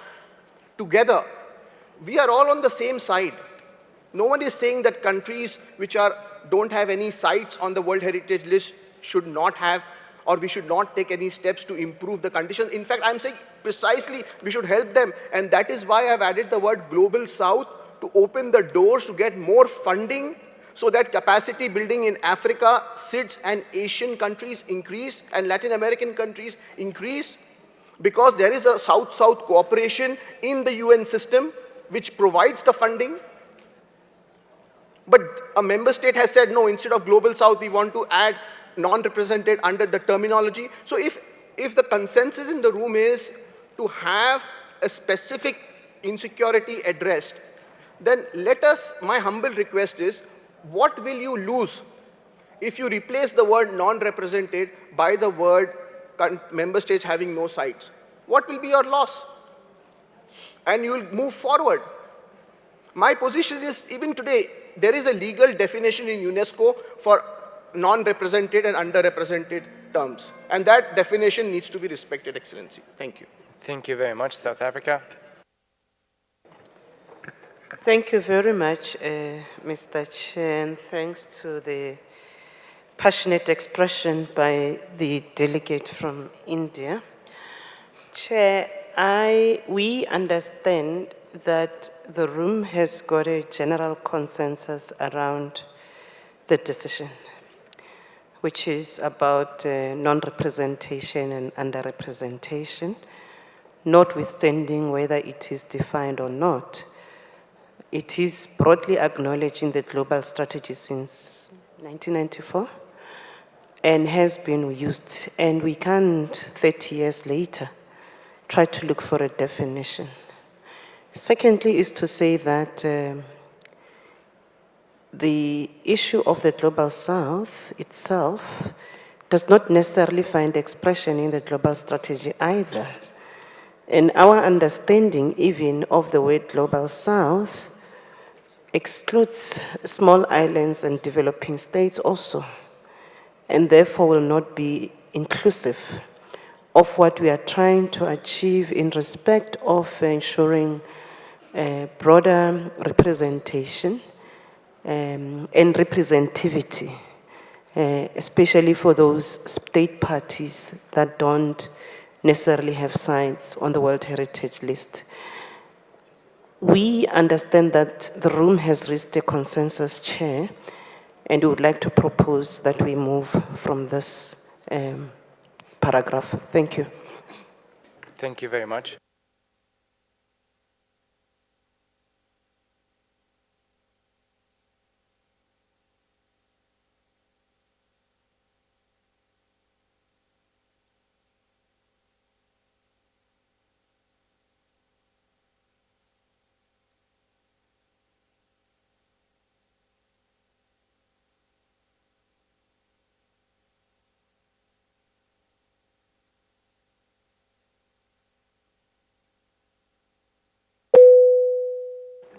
together. We are all on the same side. No one is saying that countries which don't have any sites on the World Heritage List should not have, or we should not take any steps to improve the conditions. In fact, I'm saying precisely we should help them. And that is why I've added the word Global South, to open the doors to get more funding so that capacity building in Africa, SIDS and Asian countries increase and Latin American countries increase, because there is a South-South cooperation in the UN system which provides the funding. But a member state has said, no, instead of Global South, we want to add non-represented under the terminology. So if the consensus in the room is to have a specific insecurity addressed, then let us, my humble request is, what will you lose if you replace the word non-represented by the word member states having no sites? What will be your loss? And you will move forward. My position is, even today, there is a legal definition in UNESCO for non-represented and underrepresented terms. And that definition needs to be respected, Excellency. Thank you. Thank you very much, South Africa. Thank you very much, Mr. Chair, and thanks to the passionate expression by the delegate from India. Chair, we understand that the room has got a general consensus around the decision, which is about non-representation and underrepresentation, notwithstanding whether it is defined or not. It is broadly acknowledged in the global strategy since 1994 and has been used, and we can't, 30 years later, try to look for a definition. Secondly is to say that the issue of the Global South itself does not necessarily find expression in the global strategy either. And our understanding even of the word Global South excludes small islands and developing states also, and therefore will not be inclusive of what we are trying to achieve in respect of ensuring broader representation and representativity, especially for those state parties that don't necessarily have sites on the World Heritage List. We understand that the room has reached a consensus, Chair, and we would like to propose that we move from this paragraph. Thank you. Thank you very much.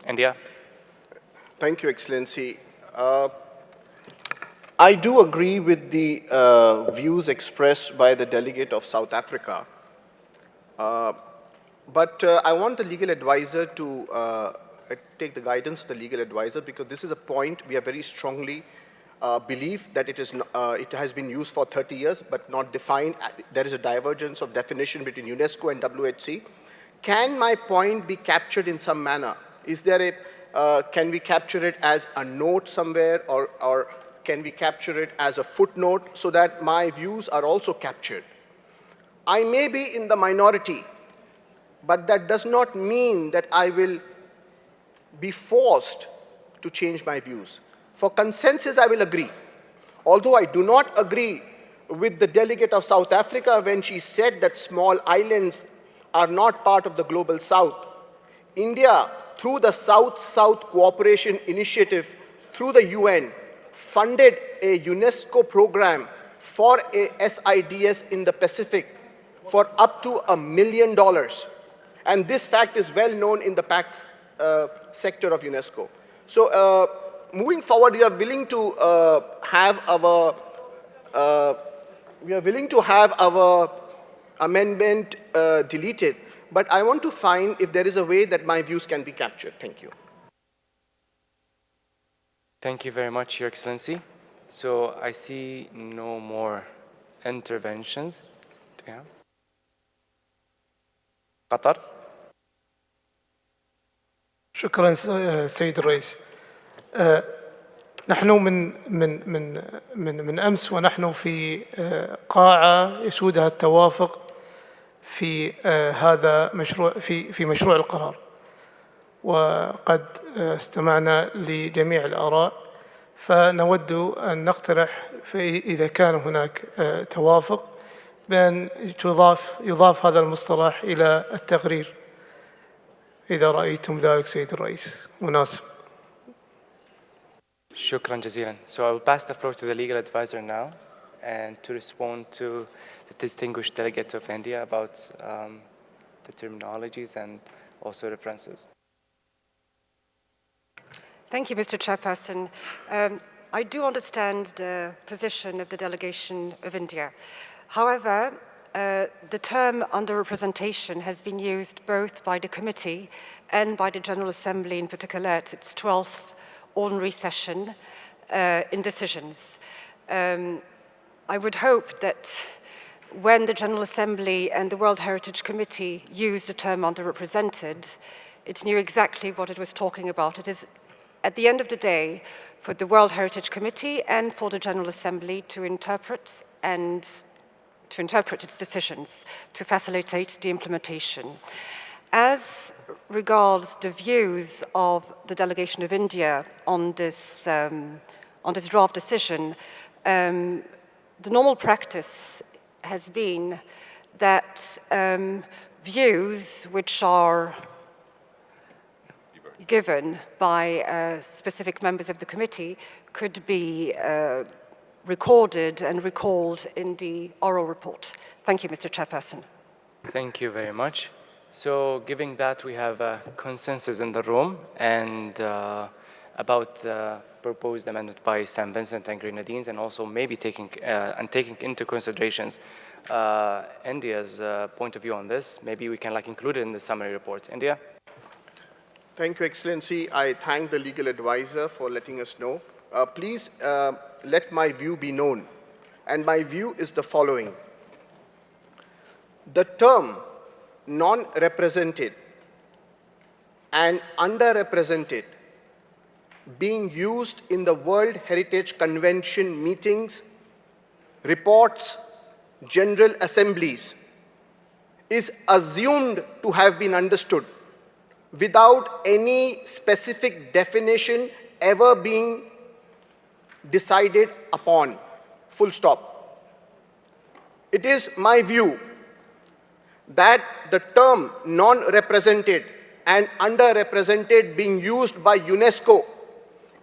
India. Thank you, Excellency. I do agree with the views expressed by the delegate of South Africa. But I want the legal advisor to take the guidance of the legal advisor, because this is a point we are very strongly believe that it has been used for 30 years but not defined. There is a divergence of definition between UNESCO and WHC. can my point be captured in some manner? Is there can we capture it as a note somewhere, or can we capture it as a footnote so that my views are also captured? I may be in the minority, but that does not mean that I will be forced to change my views. For consensus, I will agree. Although I do not agree with the delegate of South Africa when she said that small islands are not part of the global South, India, through the South-South Cooperation Initiative, through the UN, funded a UNESCO program for a SIDS in the Pacific for up to $1 million. And this fact is well known in the PACS sector of UNESCO. So moving forward, we are willing to have our amendment deleted, but I want to find if there is a way that my views can be captured. Thank you. Thank you very much, Your Excellency. So I see no more interventions. Do we have? Qatar. شكرا سيد الرئيس. نحن من أمس ونحن في قاعة يسودها التوافق في هذا في مشروع القرار، وقد استمعنا لجميع الآراء، فنود أن نقترح إذا كان هناك توافق بأن يضاف هذا المصطلح إلى التقرير إذا رأيتم ذلك سيد الرئيس مناسب. Shukran jazilan. So I will pass the floor to the legal advisor now and to respond to the distinguished delegate of India about the terminologies and also references. Thank you, Mr. Chairperson. I do understand the position of the delegation of India. However, the term underrepresentation has been used both by the committee and by the General Assembly in particular at its 12th ordinary session in decisions. I would hope that when the General Assembly and the World Heritage Committee used the term underrepresented, it knew exactly what it was talking about. It is, at the end of the day, for the World Heritage Committee and for the General Assembly to interpret its decisions, to facilitate the implementation. As regards the views of the delegation of India on this draft decision, the normal practice has been that views which are given by specific members of the committee could be recorded and recalled in the oral report. Thank you, Mr. Chairperson. Thank you very much. So given that we have a consensus in the room and about the proposed amendment by St. Vincent and Grenadines, and also maybe taking into considerations India's point of view on this, maybe we can include it in the summary report. India? Thank you, Excellency. I thank the legal advisor for letting us know. Please let my view be known. And my view is the following. The term non-represented and underrepresented being used in the World Heritage Convention meetings, reports, general assemblies is assumed to have been understood without any specific definition ever being decided upon, full stop. It is my view that the term non-represented and underrepresented being used by UNESCO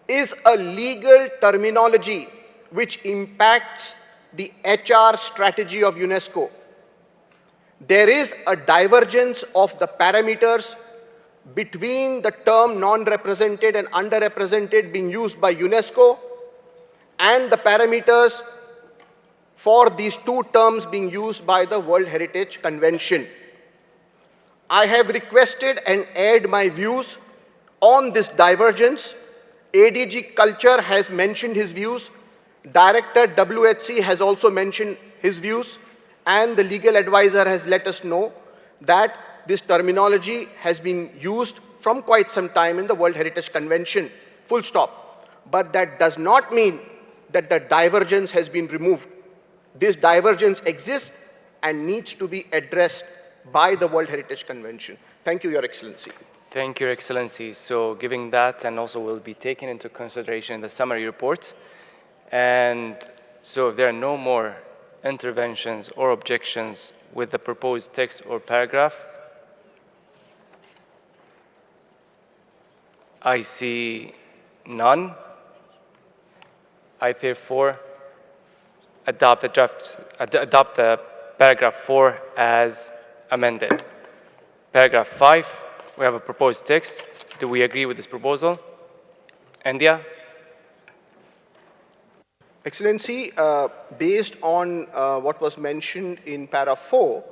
is a legal terminology which impacts the HR strategy of UNESCO. There is a divergence of the parameters between the term non-represented and underrepresented being used by UNESCO and the parameters for these two terms being used by the World Heritage Convention. I have requested and aired my views on this divergence. ADG Culture has mentioned his views. Director WHC has also mentioned his views. And the legal advisor has let us know that this terminology has been used from quite some time in the World Heritage Convention, full stop. But that does not mean that the divergence has been removed. This divergence exists and needs to be addressed by the World Heritage Convention. Thank you, Your Excellency. Thank you, Your Excellency. So giving that, and also will be taken into consideration in the summary report. And so if there are no more interventions or objections with the proposed text or paragraph, I see none. I therefore adopt the paragraph 4 as amended. Paragraph 5, we have a proposed text. Do we agree with this proposal? India? Excellency, based on what was mentioned in para 4,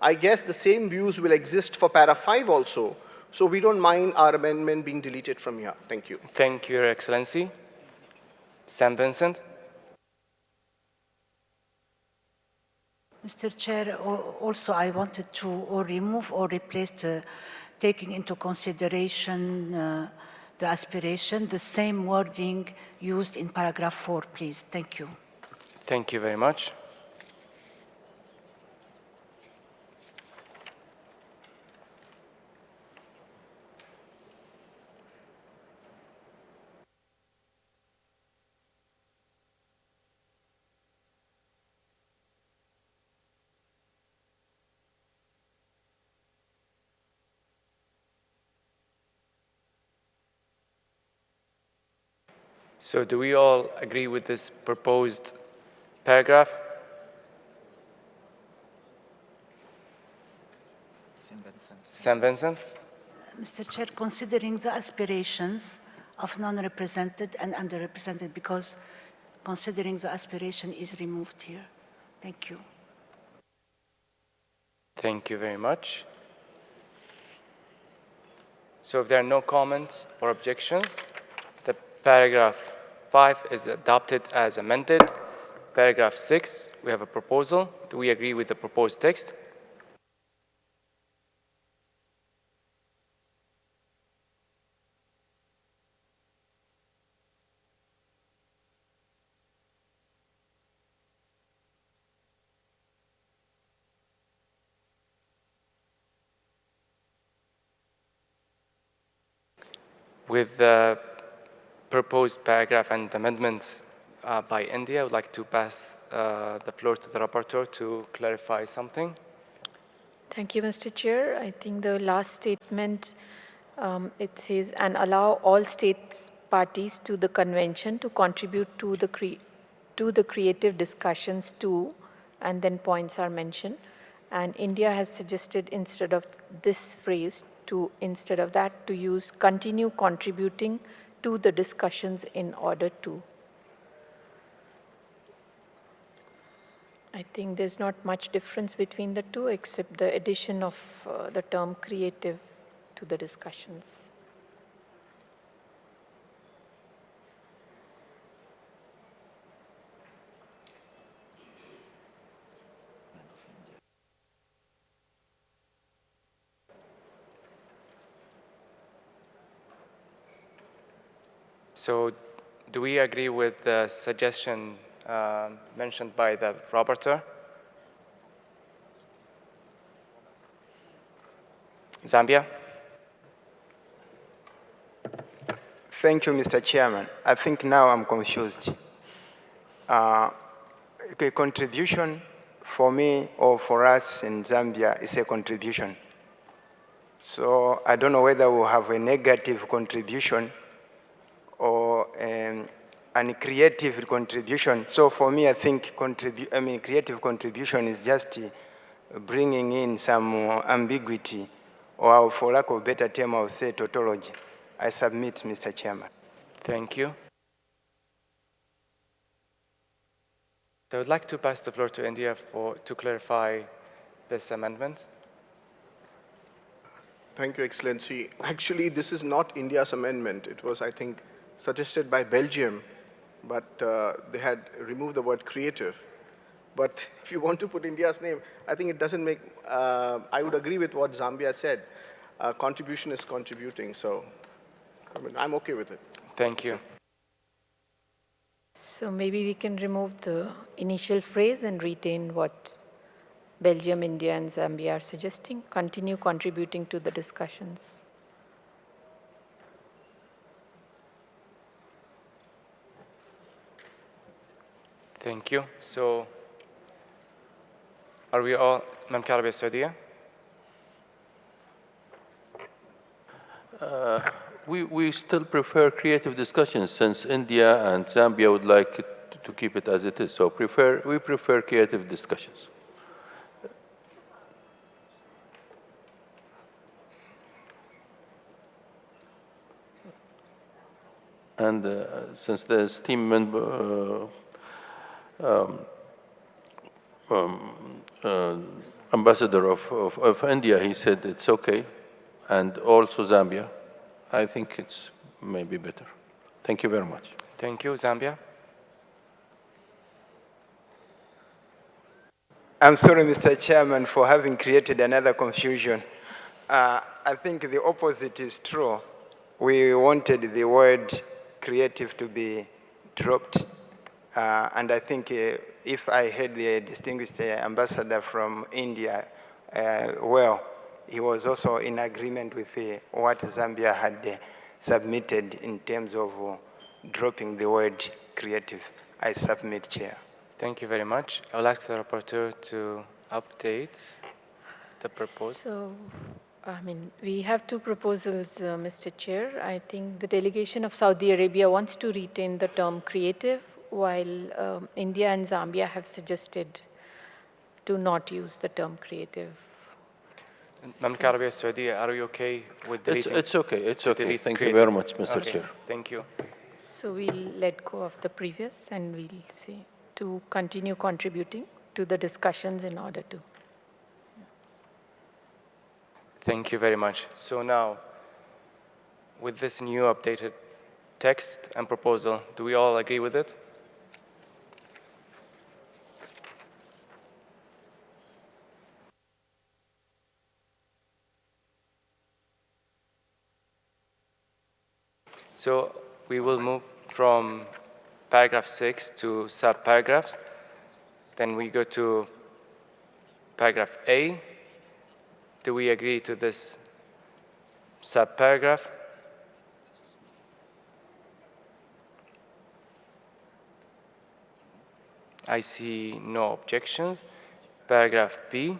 I guess the same views will exist for para 5 also. So we don't mind our amendment being deleted from here. Thank you. Thank you, Your Excellency. Sam Vincent? Mr. Chair, also I wanted to remove or replace the taking into consideration the aspiration, the same wording used in paragraph 4, please. Thank you. Thank you very much. So do we all agree with this proposed paragraph? Sam Vincent? Mr. Chair, considering the aspirations of non-represented and underrepresented, because considering the aspiration is removed here. Thank you. Thank you very much. So if there are no comments or objections, the paragraph 5 is adopted as amended. Paragraph 6, we have a proposal. Do we agree with the proposed text? With the proposed paragraph and amendments by India, I would like to pass the floor to the rapporteur to clarify something. Thank you, Mr. Chair. I think the last statement, it says, and allow all state parties to the convention to contribute to the creative discussions too, and then points are mentioned. And India has suggested instead of this phrase, instead of that, to use continue contributing to the discussions in order to. I think there's not much difference between the two except the addition of the term creative to the discussions. So do we agree with the suggestion mentioned by the rapporteur? Zambia? Thank you, Mr. Chairman. I think now I'm confused. A contribution for me or for us in Zambia is a contribution. So I don't know whether we'll have a negative contribution or a creative contribution. So for me, I think creative contribution is just bringing in some ambiguity, or for lack of a better term, I would say tautology. I submit, Mr. Chairman. Thank you. I would like to pass the floor to India to clarify this amendment. Thank you, Excellency. Actually, this is not India's amendment. It was, I think, suggested by Belgium, but they had removed the word creative. But if you want to put India's name, I think it doesn't make, I would agree with what Zambia said. Contribution is contributing, so I mean, I'm okay with it. Thank you. So maybe we can remove the initial phrase and retain what Belgium, India, and Zambia are suggesting. Continue contributing to the discussions. Thank you. So, are we all, Mamlaka Arabia Saudiya? We still prefer creative discussions since India and Zambia would like to keep it as it is. So we prefer creative discussions. And since the esteemed member, ambassador of India, he said it's okay, and also Zambia, I think it's maybe better. Thank you very much. Thank you, Zambia. I'm sorry, Mr. Chairman, for having created another confusion. I think the opposite is true. We wanted the word creative to be dropped. And I think if I heard the distinguished ambassador from India well, he was also in agreement with what Zambia had submitted in terms of dropping the word creative. I submit, Chair. Thank you very much. I will ask the rapporteur to update the proposal. So, I mean, we have two proposals, Mr. Chair. I think the delegation of Saudi Arabia wants to retain the term creative, while India and Zambia have suggested to not use the term creative. Mamlaka Arabia Saudiya, are you okay with deleting? It's okay. It's okay. Thank you very much, Mr. Okay. Chair. Thank you. So we'll let go of the previous and we'll say to continue contributing to the discussions in order to. Thank you very much. So now, with this new updated text and proposal, do we all agree with it? So we will move from paragraph 6 to sub-paragraphs. Then we go to paragraph A. Do we agree to this sub-paragraph? I see no objections. Paragraph B.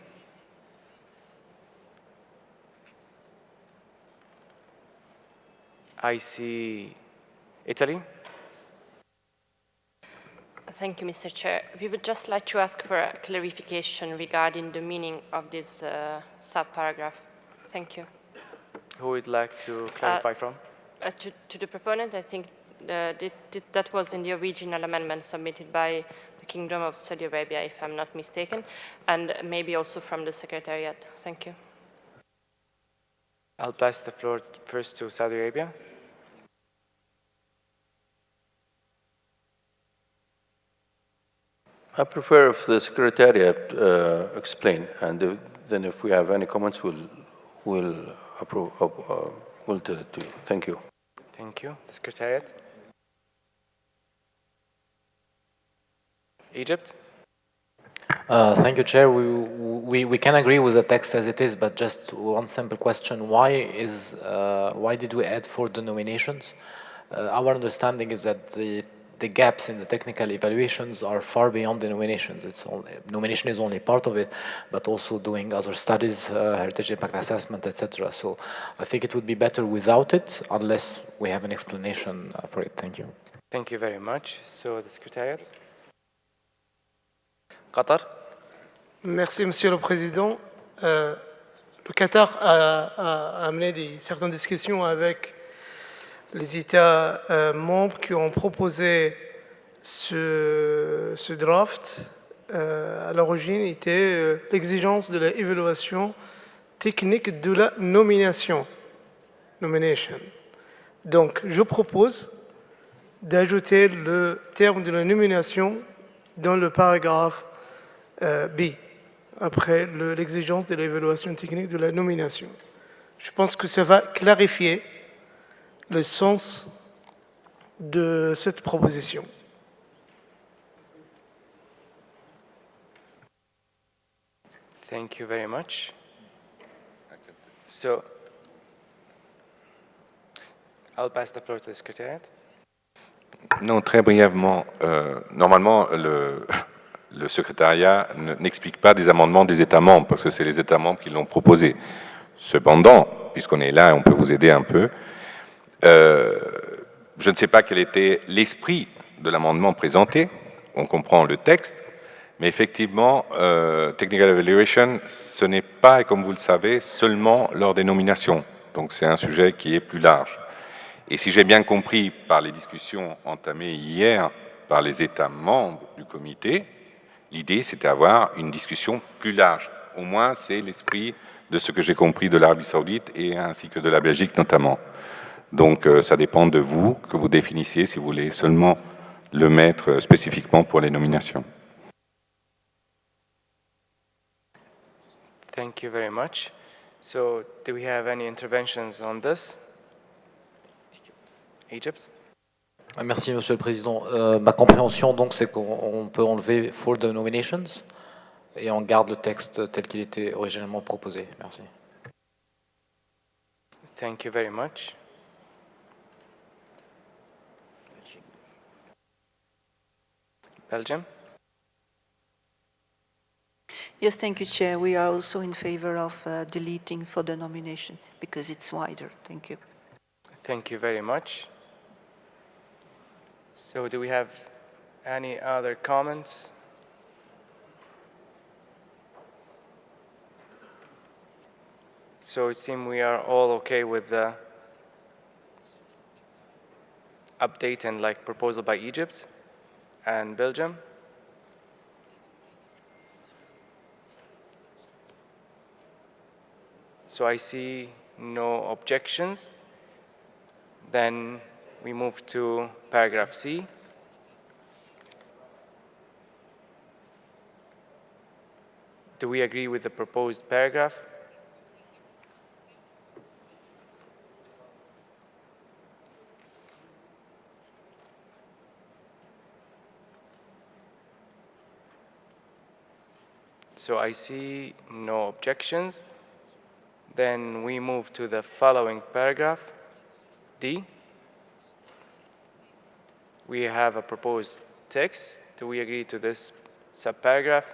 I see Italy. Thank you, Mr. Chair. We would just like to ask for a clarification regarding the meaning of this sub-paragraph. Thank you. Who would like to clarify from? To the proponent, I think that was in the original amendment submitted by the Kingdom of Saudi Arabia, if I'm not mistaken, and maybe also from the Secretariat. Thank you. I'll pass the floor first to Saudi Arabia. I prefer if the Secretariat explain, and then if we have any comments, we'll approve. We'll tell it to you. Thank you. Thank you. The Secretariat. Egypt. Thank you, Chair. We can agree with the text as it is, but just one simple question: why did we add for denominations? Our understanding is that the gaps in the technical evaluations are far beyond denominations. Nomination is only part of it, but also doing other studies, heritage impact assessment, etc. So I think it would be better without it, unless we have an explanation for it. Thank you. Thank you very much. So the Secretariat. Qatar. Merci, Monsieur le Président. Le Qatar a amené certaines discussions avec les États membres qui ont proposé ce draft. À l'origine était l'exigence de l'évaluation technique de la nomination. Donc, je propose d'ajouter le terme de la nomination dans le paragraphe B, après l'exigence de l'évaluation technique de la nomination. Je pense que ça va clarifier le sens de cette proposition. Thank you very much. So, I'll pass the floor to the Secretariat. Non, très brièvement. Normalement, le secrétariat n'explique pas des amendements des États membres, parce que c'est les États membres qui l'ont proposé. Cependant, puisqu'on est là, on peut vous aider un peu. Je ne sais pas quel était l'esprit de l'amendement présenté. On comprend le texte. Mais effectivement, Technical Evaluation, ce n'est pas, comme vous le savez, seulement lors des nominations. Donc c'est un sujet qui est plus large. Et si j'ai bien compris par les discussions entamées hier par les États membres du comité, l'idée c'était d'avoir une discussion plus large. Au moins c'est l'esprit de ce que j'ai compris de l'Arabie Saoudite et ainsi que de la Belgique notamment. Donc ça dépend de vous, que vous définissiez si vous voulez seulement le mettre spécifiquement pour les nominations. Thank you very much. So, do we have any interventions on this? Egypt? Merci, Monsieur le Président. Ma compréhension, donc, c'est qu'on peut enlever for the nominations et on garde le texte tel qu'il était originellement proposé. Merci. Thank you very much. Belgium? Yes, thank you, Chair. We are also in favor of deleting for the nomination because it's wider. Thank you. Thank you very much. So do we have any other comments? So it seems we are all okay with the update and proposal by Egypt and Belgium. So I see no objections. Then we move to paragraph C. Do we agree with the proposed paragraph? So I see no objections. Then we move to the following paragraph, D. We have a proposed text. Do we agree to this subparagraph?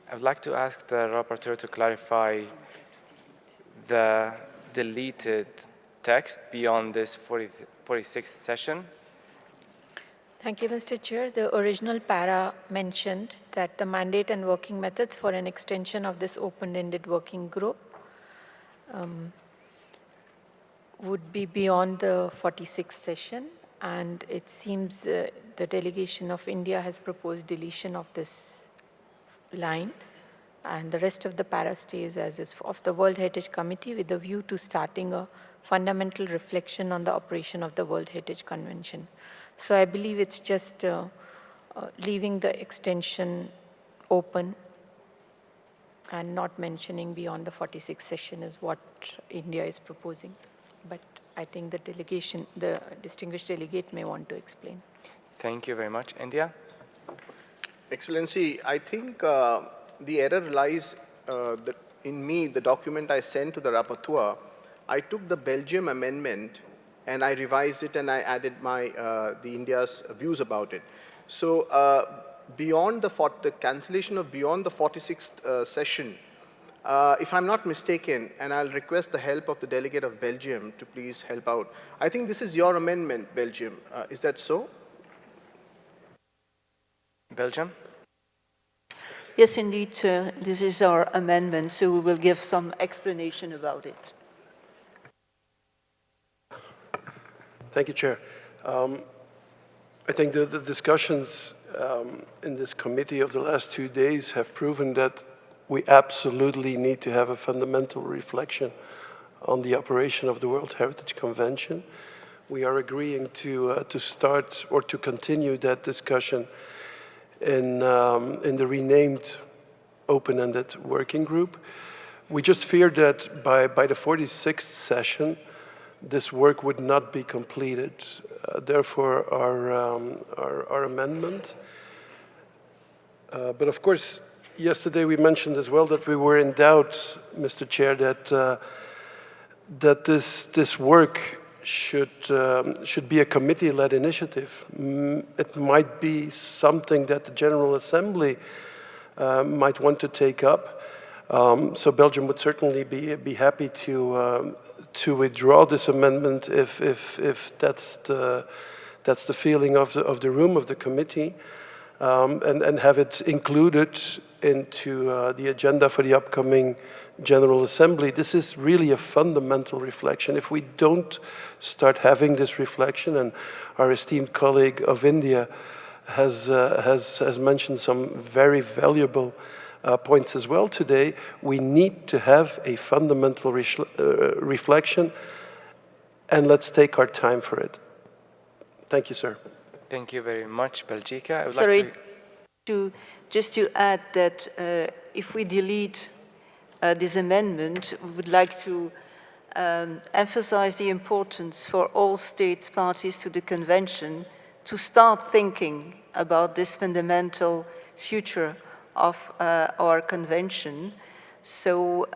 I would like to ask the rapporteur to clarify the deleted text beyond this 46th session. Thank you, Mr. Chair. The original para mentioned that the mandate and working methods for an extension of this open-ended working group would be beyond the 46th session, and it seems the delegation of India has proposed deletion of this line, and the rest of the para stays as is of the World Heritage Committee with a view to starting a fundamental reflection on the operation of the World Heritage Convention. So I believe it's just leaving the extension open and not mentioning beyond the 46th session is what India is proposing. But I think the delegation, the distinguished delegate may want to explain. Thank you very much. India? Excellency, I think the error lies in me, the document I sent to the rapporteur. I took the Belgium amendment and I revised it and I added the India's views about it. So beyond the cancellation of beyond the 46th session, if I'm not mistaken, and I'll request the help of the delegate of Belgium to please help out. I think this is your amendment, Belgium. Is that so? Belgium? Yes, indeed, this is our amendment, so we will give some explanation about it. Thank you, Chair. I think the discussions in this committee of the last 2 days have proven that we absolutely need to have a fundamental reflection on the operation of the World Heritage Convention. We are agreeing to start or to continue that discussion in the renamed open-ended working group. We just fear that by the 46th session, this work would not be completed. Therefore, our amendment. But of course, yesterday we mentioned as well that we were in doubt, Mr. Chair, that this work should be a committee-led initiative. It might be something that the General Assembly might want to take up. So Belgium would certainly be happy to withdraw this amendment if that's the feeling of the room of the committee, and have it included into the agenda for the upcoming General Assembly. This is really a fundamental reflection. If we don't start having this reflection, and our esteemed colleague of India has mentioned some very valuable points as well today, we need to have a fundamental reflection, and let's take our time for it. Thank you, sir. Thank you very much, Belgica. I would Sorry, like just to add that if we delete this amendment, we would like to emphasize the importance for all state parties to the convention to start thinking about this fundamental future of our convention. So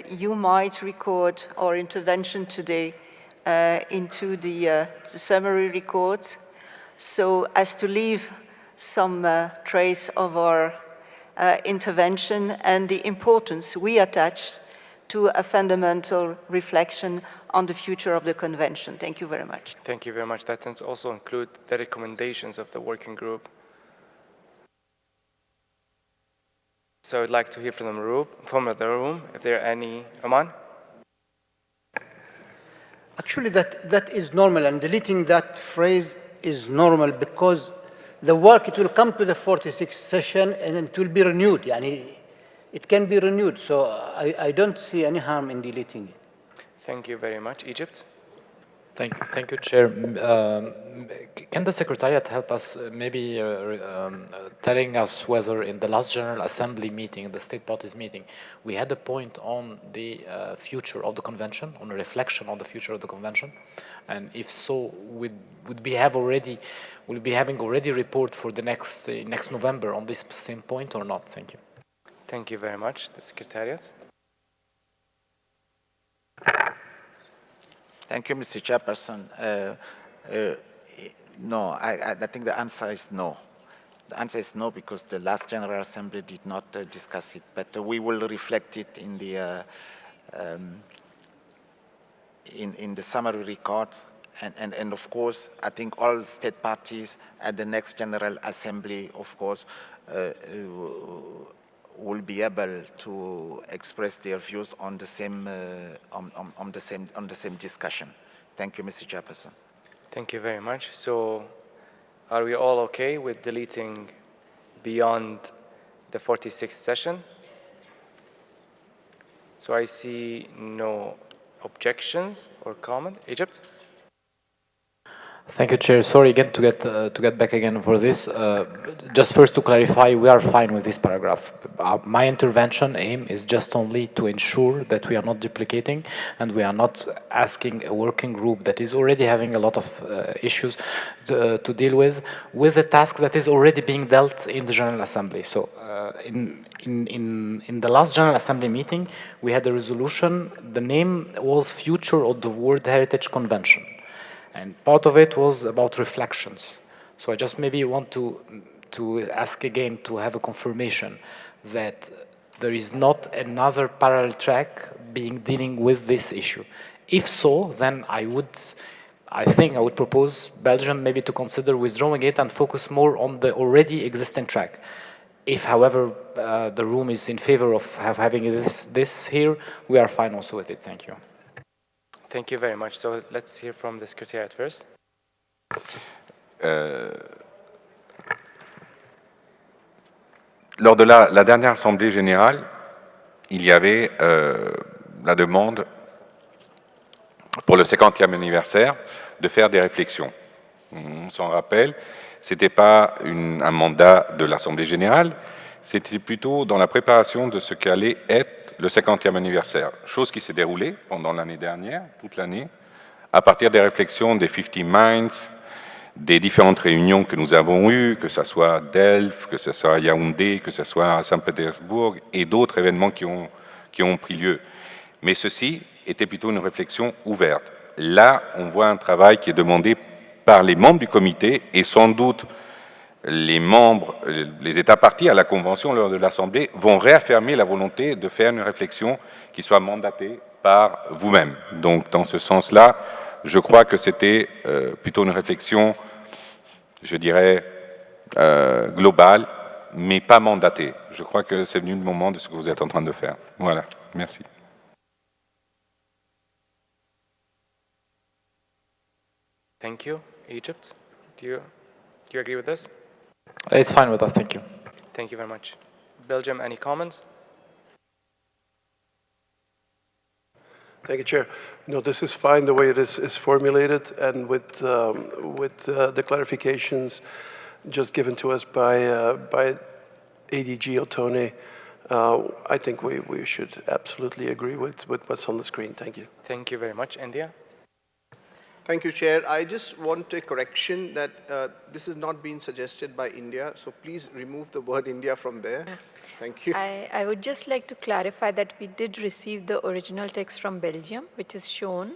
you might record our intervention today into the summary record, so as to leave some trace of our intervention and the importance we attach to a fundamental reflection on the future of the convention. Thank you very much. Thank you very much. That tends to also include the recommendations of the working group. So I'd like to hear from the room if there are any. Aman? Actually, that is normal, and deleting that phrase is normal because the work, it will come to the 46th session and it will be renewed. It can be renewed, so I don't see any harm in deleting it. Thank you very much. Egypt? Thank you, Chair. Can the Secretariat help us maybe telling us whether in the last General Assembly meeting, the State Parties meeting, we had a point on the future of the Convention, on a reflection on the future of the Convention? And if so, will we be having already a report for the next November on this same point or not? Thank you. Thank you very much. The Secretariat? Thank you, Mr. Chairperson. No, I think the answer is no. The answer is no because the last General Assembly did not discuss it, but we will reflect it in the summary records. And of course, I think all state parties at the next General Assembly, of course, will be able to express their views on the same discussion. Thank you, Mr. Chairperson. Thank you very much. So, are we all okay with deleting beyond the 46th session? So I see no objections or comment. Egypt? Thank you, Chair. Sorry again to get back again for this. Just first to clarify, we are fine with this paragraph. My intervention aim is just only to ensure that we are not duplicating and we are not asking a working group that is already having a lot of issues to deal with a task that is already being dealt in the General Assembly. So in the last General Assembly meeting, we had a resolution. The name was Future of the World Heritage Convention. And part of it was about reflections. So I just maybe want to ask again to have a confirmation that there is not another parallel track dealing with this issue. If so, then I think I would propose Belgium maybe to consider withdrawing it and focus more on the already existing track. If, however, the room is in favor of having this here, we are fine also with it. Thank you. Thank you very much. So let's hear from the Secretariat first. Lors de la dernière Assemblée générale, il y avait la demande pour le 50e anniversaire de faire des réflexions. On s'en rappelle, ce n'était pas un mandat de l'Assemblée générale, c'était plutôt dans la préparation de ce qu'allait être le 50e anniversaire, chose qui s'est déroulée pendant l'année dernière, toute l'année, à partir des réflexions des 50 Minds, des différentes réunions que nous avons eues, que ce soit Delft, que ce soit à Yaoundé, que ce soit à Saint-Pétersbourg, et d'autres événements qui ont pris lieu. Mais ceci était plutôt une réflexion ouverte. Là, on voit un travail qui est demandé par les membres du comité et sans doute les membres, les États partis à la Convention lors de l'Assemblée vont réaffirmer la volonté de faire une réflexion qui soit mandatée par vous-même. Donc, dans ce sens-là, je crois que c'était plutôt une réflexion, je dirais, globale, mais pas mandatée. Je crois que c'est venu le moment de ce que vous êtes en train de faire. Voilà, merci. Thank you. Egypt, do you agree with this? It's fine with us, thank you. Thank you very much. Belgium, any comments? Thank you, Chair. No, this is fine the way it is formulated, and with the clarifications just given to us by ADG Otone, I think we should absolutely agree with what's on the screen. Thank you. Thank you very much. India? Thank you, Chair. I just want a correction that this has not been suggested by India, so please remove the word India from there. Thank you. I would just like to clarify that we did receive the original text from Belgium, which is shown,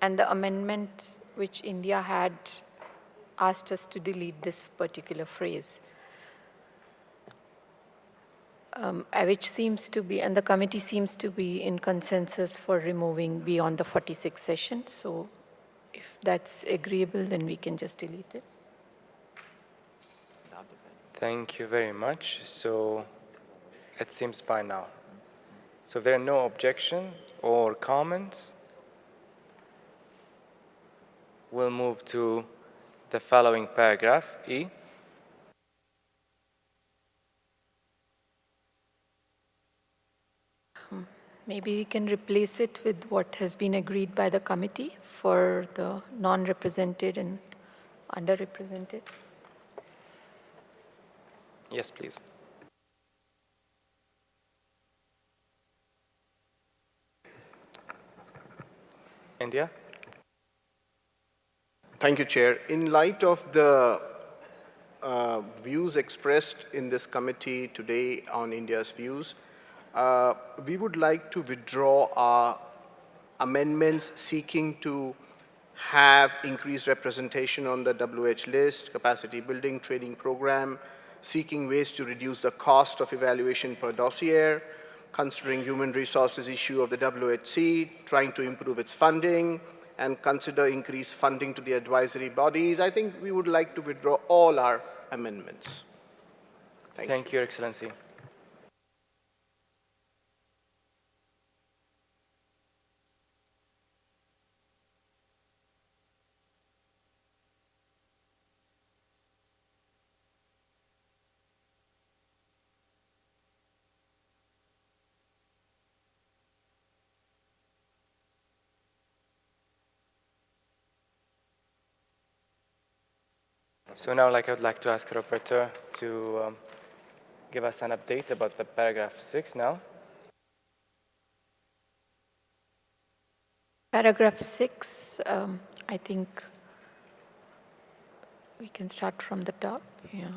and the amendment which India had asked us to delete this particular phrase, which seems to be, and the committee seems to be in consensus for removing beyond the 46th session. So if that's agreeable, then we can just delete it. Thank you very much. So it seems fine now. So if there are no objection or comments, we'll move to the following paragraph, E. Maybe we can replace it with what has been agreed by the committee for the non-represented and underrepresented. Yes, please. India? Thank you, Chair. In light of the views expressed in this committee today on India's views, we would like to withdraw our amendments seeking to have increased representation on the WH list, capacity building, training program, seeking ways to reduce the cost of evaluation per dossier, considering human resources issue of the WHC, trying to improve its funding, and consider increased funding to the advisory bodies. I think we would like to withdraw all our amendments. Thank you, Your Excellency. So now, I would like to ask the rapporteur to give us an update about the paragraph 6 now. Paragraph 6, I think we can start from the top. Yeah.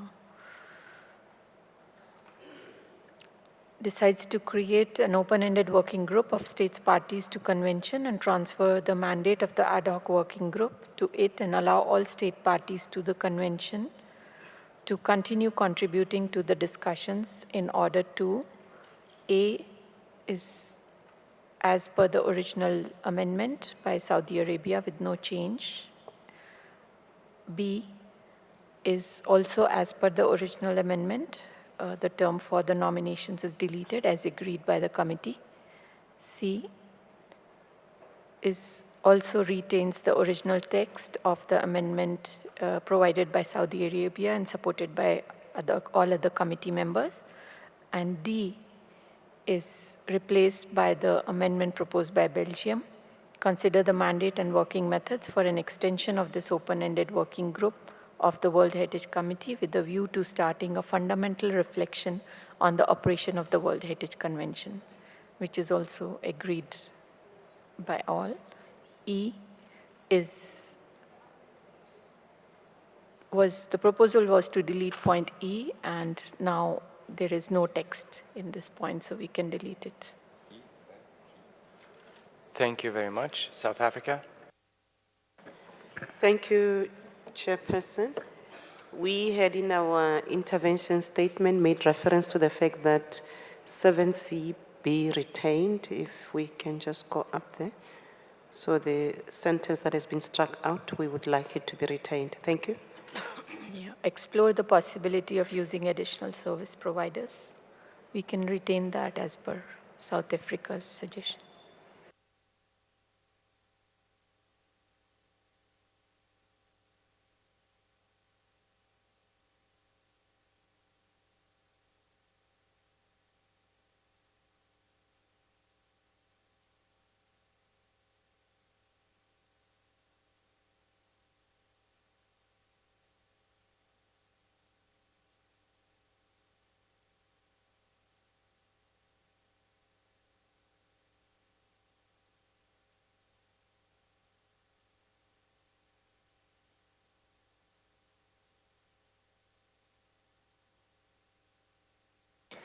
Decides to create an open-ended working group of states parties to convention and transfer the mandate of the ad hoc working group to it and allow all state parties to the convention to continue contributing to the discussions in order to, A, is as per the original amendment by Saudi Arabia with no change. B is also as per the original amendment. The term for the nominations is deleted as agreed by the committee. C is also retains the original text of the amendment provided by Saudi Arabia and supported by all other committee members. And D is replaced by the amendment proposed by Belgium. Consider the mandate and working methods for an extension of this open-ended working group of the World Heritage Committee with a view to starting a fundamental reflection on the operation of the World Heritage Convention, which is also agreed by all. E the proposal was to delete point E, and now there is no text in this point, so we can delete it. Thank you very much. South Africa. Thank you, Chairperson. We had in our intervention statement made reference to the fact that 7C be retained, if we can just go up there. So the sentence that has been struck out, we would like it to be retained. Thank you. Yeah. Explore the possibility of using additional service providers. We can retain that as per South Africa's suggestion.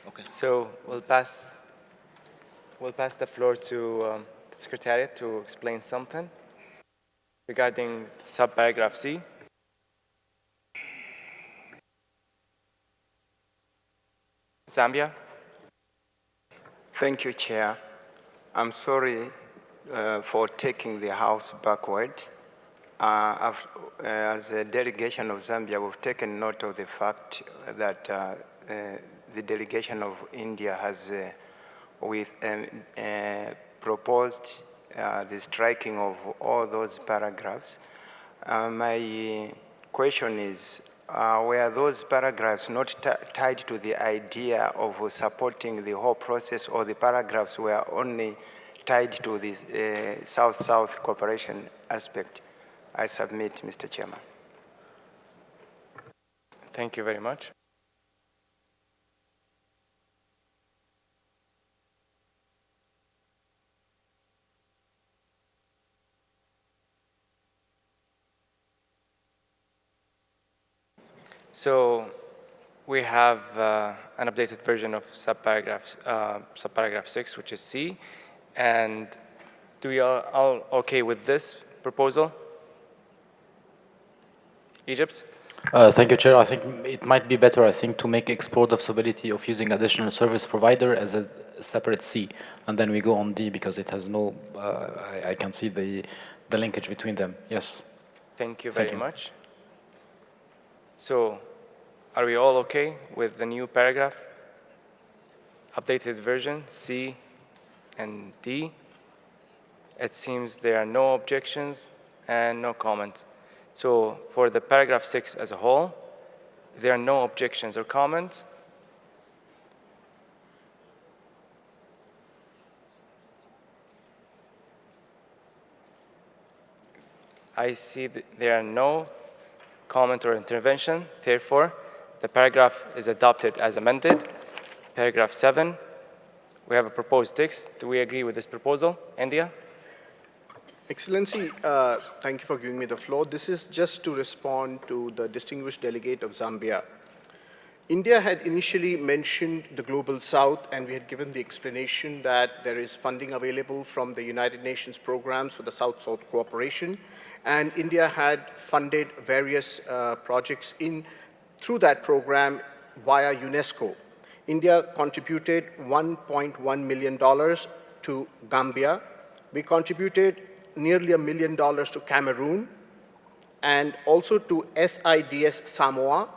Okay. So we'll pass the floor to the Secretariat to explain something regarding subparagraph C. Zambia. Thank you, Chair. I'm sorry for taking the House backward. As a delegation of Zambia, we've taken note of the fact that the delegation of India has proposed the striking of all those paragraphs. My question is, were those paragraphs not tied to the idea of supporting the whole process, or the paragraphs were only tied to the South-South cooperation aspect? I submit, Mr. Chairman. Thank you very much. So we have an updated version of subparagraph 6, which is C. And do we all okay with this proposal? Egypt? Thank you, Chair. I think it might be better, to make explore the possibility of using additional service provider as a separate C, and then we go on D because it has no, I can see the linkage between them. Yes. Thank you very much. So, are we all okay with the new paragraph? Updated version, C and D. It seems there are no objections and no comments. So, for the paragraph 6 as a whole, there are no objections or comments. I see that there are no comment or intervention. Therefore, the paragraph is adopted as amended. Paragraph 7, we have a proposed text. Do we agree with this proposal? India? Excellency, thank you for giving me the floor. This is just to respond to the distinguished delegate of Zambia. India had initially mentioned the Global South, and we had given the explanation that there is funding available from the United Nations programs for the South-South cooperation. And India had funded various projects through that program via UNESCO. India contributed $1.1 million to Gambia. We contributed nearly $1 million to Cameroon, and also to SIDS Samoa.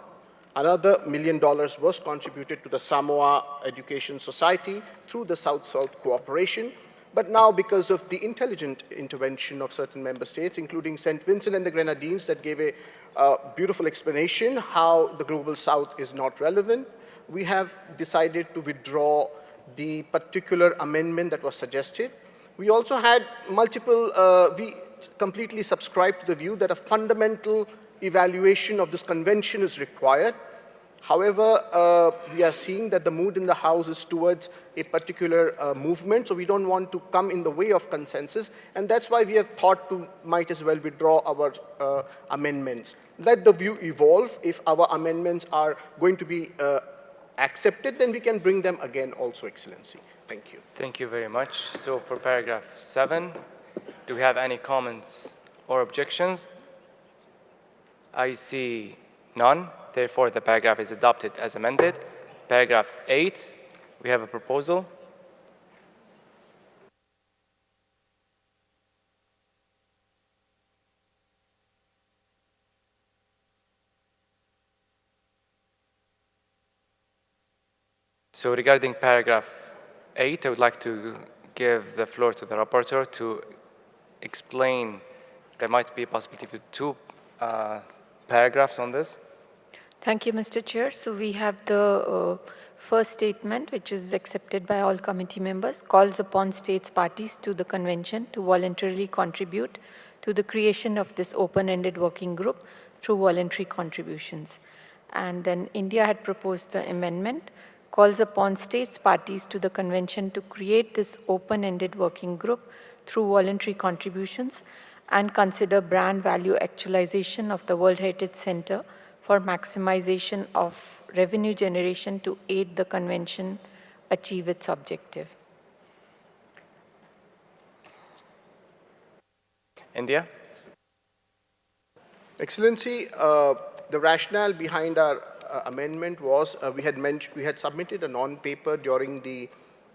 Another $1 million was contributed to the Samoa Education Society through the South-South cooperation. But now, because of the intelligent intervention of certain member states, including St. Vincent and the Grenadines, that gave a beautiful explanation how the Global South is not relevant, we have decided to withdraw the particular amendment that was suggested. We also had multiple, we completely subscribed to the view that a fundamental evaluation of this convention is required. However, we are seeing that the mood in the House is towards a particular movement, so we don't want to come in the way of consensus, and that's why we have thought to might as well withdraw our amendments. Let the view evolve. If our amendments are going to be accepted, then we can bring them again also, Excellency. Thank you. Thank you very much. So for paragraph 7, do we have any comments or objections? I see none. Therefore, the paragraph is adopted as amended. Paragraph 8, we have a proposal. So regarding paragraph 8, I would like to give the floor to the rapporteur to explain. There might be a possibility for 2 paragraphs on this. Thank you, Mr. Chair. So we have the first statement, which is accepted by all committee members, calls upon states parties to the convention to voluntarily contribute to the creation of this open-ended working group through voluntary contributions. And then India had proposed the amendment, calls upon states parties to the convention to create this open-ended working group through voluntary contributions and consider brand value actualization of the World Heritage Center for maximization of revenue generation to aid the convention achieve its objective. India? Excellency, the rationale behind our amendment was we had submitted a non-paper during the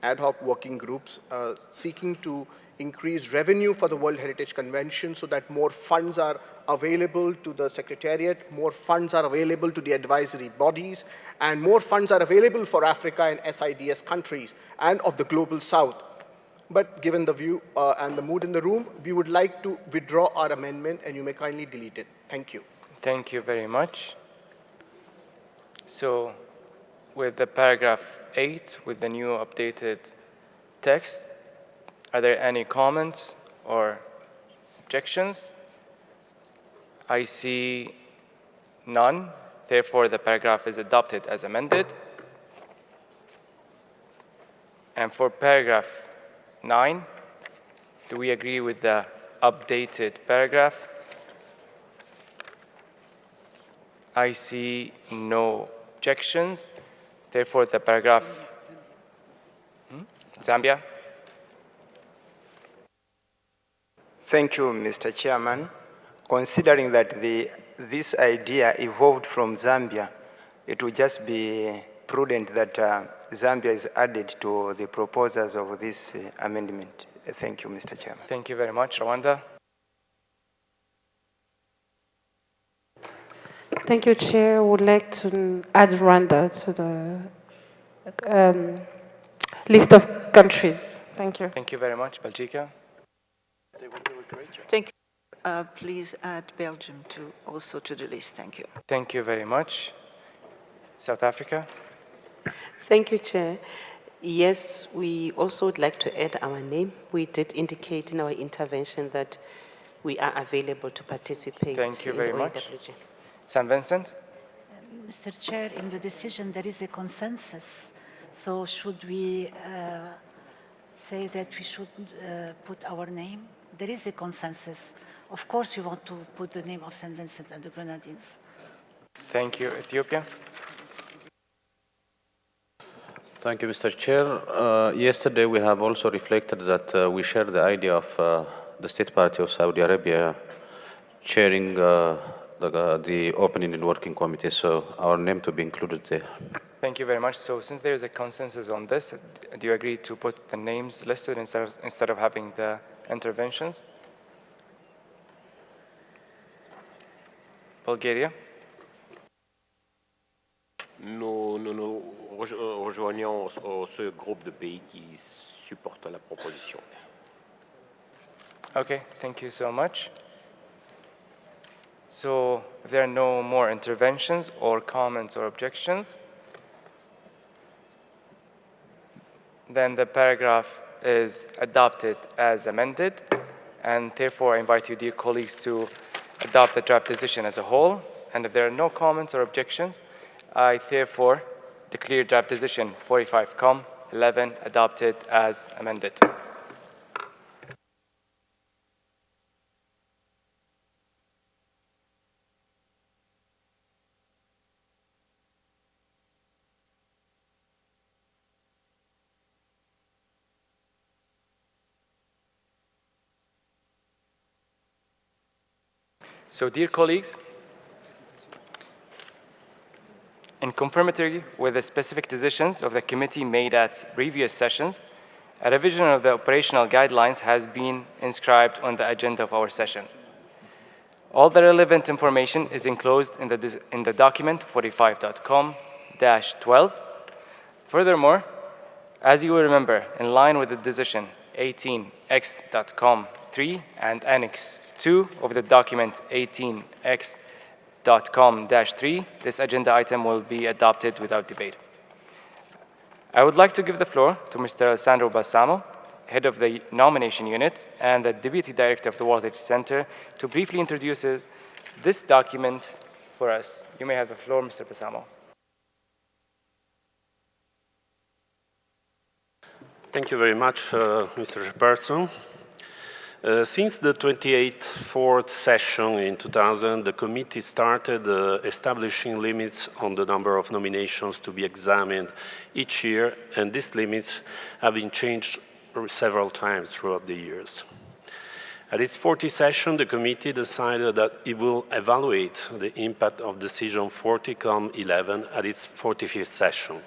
ad hoc working groups seeking to increase revenue for the World Heritage Convention so that more funds are available to the Secretariat, more funds are available to the advisory bodies, and more funds are available for Africa and SIDS countries and of the Global South. But given the view and the mood in the room, we would like to withdraw our amendment, and you may kindly delete it. Thank you. Thank you very much. So with the paragraph 8, with the new updated text, are there any comments or objections? I see none. Therefore, the paragraph is adopted as amended. And for paragraph 9, do we agree with the updated paragraph? I see no objections. Therefore, the paragraph... Zambia? Thank you, Mr. Chairman. Considering that this idea evolved from Zambia, it would just be prudent that Zambia is added to the proposals of this amendment. Thank you, Mr. Chairman. Thank you very much. Rwanda? Thank you, Chair. I would like to add Rwanda to the list of countries. Thank you. Thank you very much. Belgica? They will do a great job. Thank you. Please add Belgium also to the list. Thank you. Thank you very much. South Africa? Thank you, Chair. Yes, we also would like to add our name. We did indicate in our intervention that we are available to participate. Thank you very in much. OAWG. St. Vincent? Mr. Chair, in the decision there is a consensus. So should we say that we should put our name? There is a consensus. Of course, we want to put the name of St. Vincent and the Grenadines. Thank you. Ethiopia? Thank you, Mr. Chair. Yesterday, we have also reflected that we share the idea of the State Party of Saudi Arabia chairing the Opening and Working Committee, so our name to be included there. Thank you very much. So since there is a consensus on this, do you agree to put the names listed instead of having the interventions? Bulgaria? Nous nous rejoignons ce groupe de pays qui supportent la proposition. Okay, thank you so much. So if there are no more interventions or comments or objections, then the paragraph is adopted as amended, and therefore I invite you, dear colleagues, to adopt the draft decision as a whole. And if there are no comments or objections, I therefore declare draft decision 45-11 adopted as amended. So, dear colleagues, in conformity with the specific decisions of the committee made at previous sessions, a revision of the operational guidelines has been inscribed on the agenda of our session. All the relevant information is enclosed in the document 45.com-12. Furthermore, as you will remember, in line with the decision 18x.com-3 and Annex 2 of the document 18x.com-3, this agenda item will be adopted without debate. I would like to give the floor to Mr. Alessandro Balsamo, head of the nomination unit and the deputy director of the World Heritage Center, to briefly introduce this document for us. You may have the floor, Mr. Balsamo. Thank you very much, Mr. Chairperson. Since the 28th fourth session in 2000, the committee started establishing limits on the number of nominations to be examined each year, and these limits have been changed several times throughout the years. At its 40th session, the committee decided that it will evaluate the impact of decision 40-11 at its 45th session.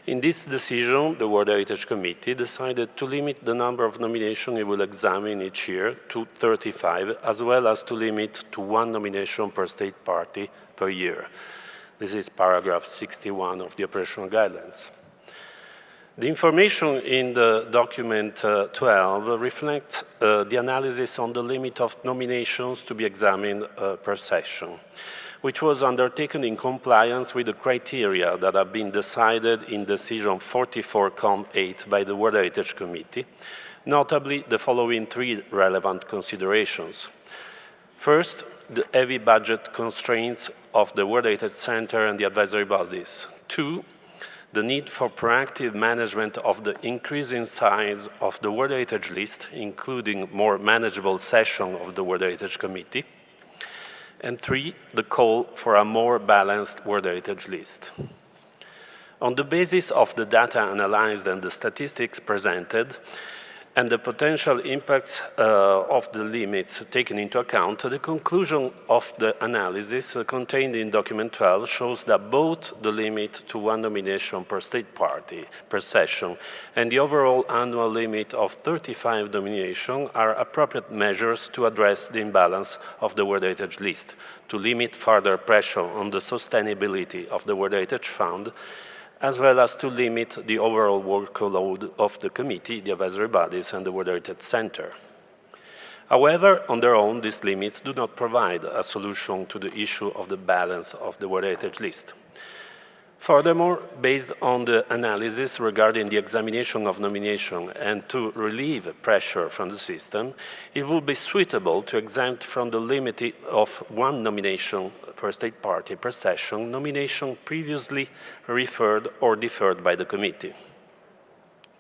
In this decision, the World Heritage Committee decided to limit the number of nominations it will examine each year to 35, as well as to limit to 1 nomination per state party per year. This is paragraph 61 of the operational guidelines. The information in the document 12 reflects the analysis on the limit of nominations to be examined per session, which was undertaken in compliance with the criteria that have been decided in Decision 44-8 by the World Heritage Committee, notably the following 3 relevant considerations. First, the heavy budget constraints of the World Heritage Center and the advisory bodies. 2, the need for proactive management of the increasing size of the World Heritage list, including more manageable session of the World Heritage Committee. And 3, the call for a more balanced World Heritage list. On the basis of the data analyzed and the statistics presented, and the potential impacts of the limits taken into account, the conclusion of the analysis contained in document 12 shows that both the limit to 1 nomination per state party per session and the overall annual limit of 35 nominations are appropriate measures to address the imbalance of the World Heritage list, to limit further pressure on the sustainability of the World Heritage Fund, as well as to limit the overall workload of the committee, the advisory bodies, and the World Heritage Center. However, on their own, these limits do not provide a solution to the issue of the balance of the World Heritage list. Furthermore, based on the analysis regarding the examination of nomination and to relieve pressure from the system, it would be suitable to exempt from the limit of 1 nomination per state party per session nomination previously referred or deferred by the committee.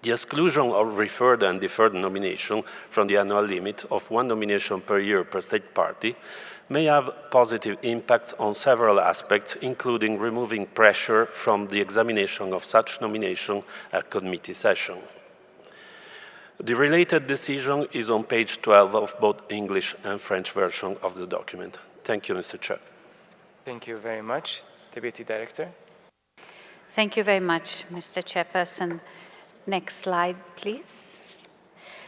The exclusion of referred and deferred nomination from the annual limit of 1 nomination per year per state party may have positive impacts on several aspects, including removing pressure from the examination of such nomination at committee session. The related decision is on page 12 of both English and French version of the document. Thank you, Mr. Chair. Thank you very much, Deputy Director. Thank you very much, Mr. Chairperson. Next slide, please.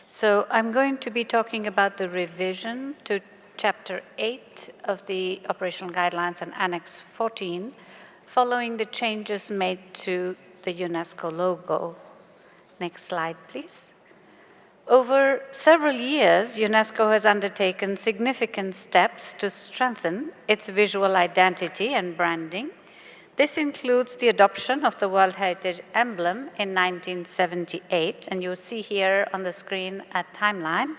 So I'm going to be talking about the revision to Chapter 8 of the Operational Guidelines and Annex 14, following the changes made to the UNESCO logo. Next slide, please. Over several years, UNESCO has undertaken significant steps to strengthen its visual identity and branding. This includes the adoption of the World Heritage Emblem in 1978, and you see here on the screen a timeline,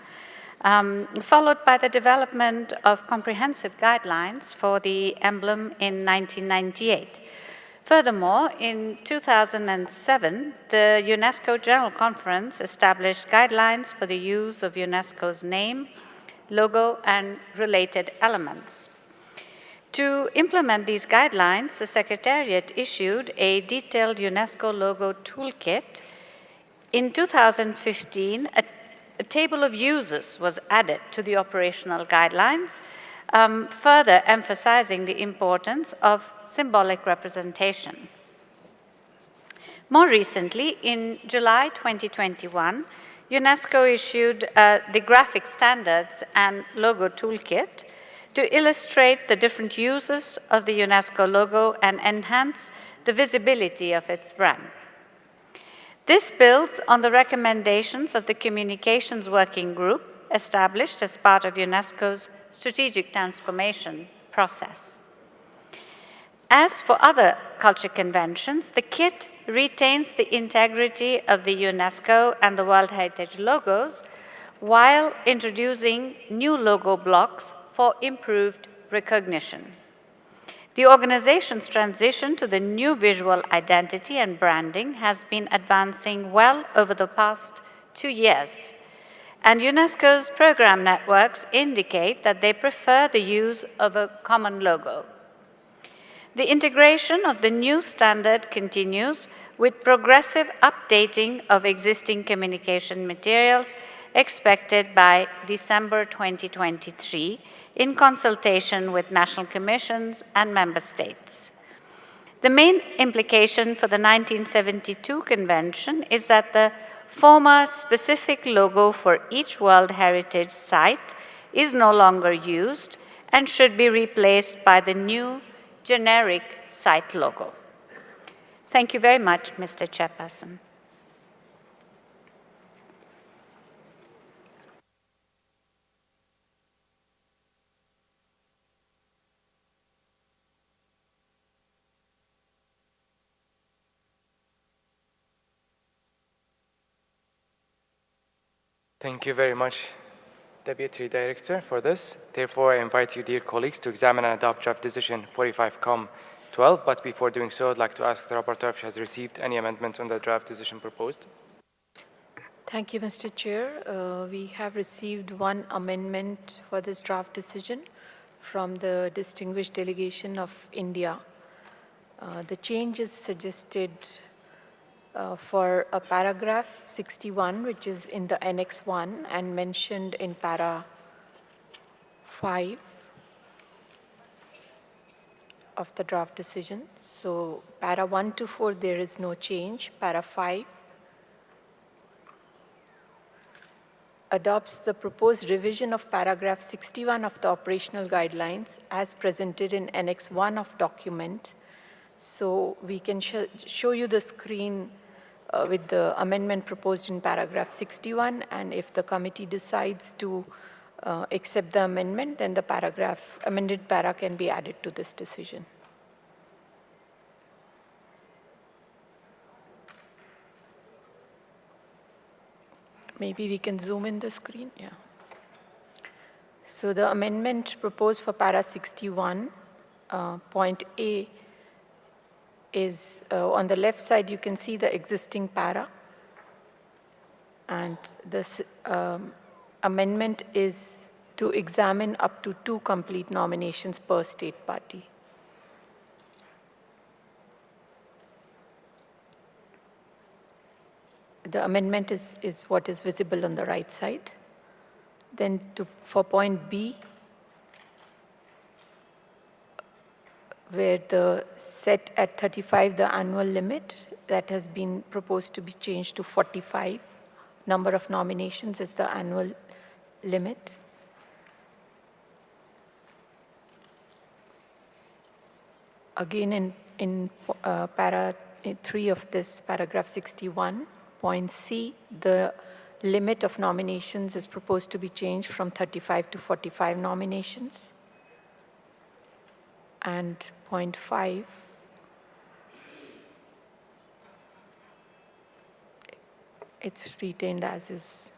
followed by the development of comprehensive guidelines for the emblem in 1998. Furthermore, in 2007, the UNESCO General Conference established guidelines for the use of UNESCO's name, logo, and related elements. To implement these guidelines, the Secretariat issued a detailed UNESCO logo toolkit. In 2015, a table of uses was added to the operational guidelines, further emphasizing the importance of symbolic representation. More recently, in July 2021, UNESCO issued the graphic standards and logo toolkit to illustrate the different uses of the UNESCO logo and enhance the visibility of its brand. This builds on the recommendations of the Communications Working Group established as part of UNESCO's strategic transformation process. As for other culture conventions, the kit retains the integrity of the UNESCO and the World Heritage logos while introducing new logo blocks for improved recognition. The organization's transition to the new visual identity and branding has been advancing well over the past 2 years, and UNESCO's program networks indicate that they prefer the use of a common logo. The integration of the new standard continues with progressive updating of existing communication materials expected by December 2023 in consultation with national commissions and member states. The main implication for the 1972 convention is that the former specific logo for each World Heritage site is no longer used and should be replaced by the new generic site logo. Thank you very much, Mr. Chairperson. Thank you very much, Deputy Director, for this. Therefore, I invite you, dear colleagues, to examine and adopt draft decision 45-12. But before doing so, I'd like to ask the rapporteur if she has received any amendments on the draft decision proposed. Thank you, Mr. Chair. We have received one amendment for this draft decision from the distinguished delegation of India. The change is suggested for a paragraph 61, which is in the Annex 1 and mentioned in para 5 of the draft decision. So para 1 to 4, there is no change. Para 5 adopts the proposed revision of paragraph 61 of the operational guidelines as presented in Annex 1 of document. So we can show you the screen with the amendment proposed in paragraph 61, and if the committee decides to accept the amendment, then the amended para can be added to this decision. Maybe we can zoom in the screen, yeah. So the amendment proposed for para 61, point A, is on the left side, you can see the existing para. And this amendment is to examine up to 2 complete nominations per state party. The amendment is what is visible on the right side. Then for point B, where the set at 35, the annual limit, that has been proposed to be changed to 45. Number of nominations is the annual limit. Again, in para 3 of this paragraph 61, point C, the limit of nominations is proposed to be changed from 35 to 45 nominations. And point 5, it's retained as is.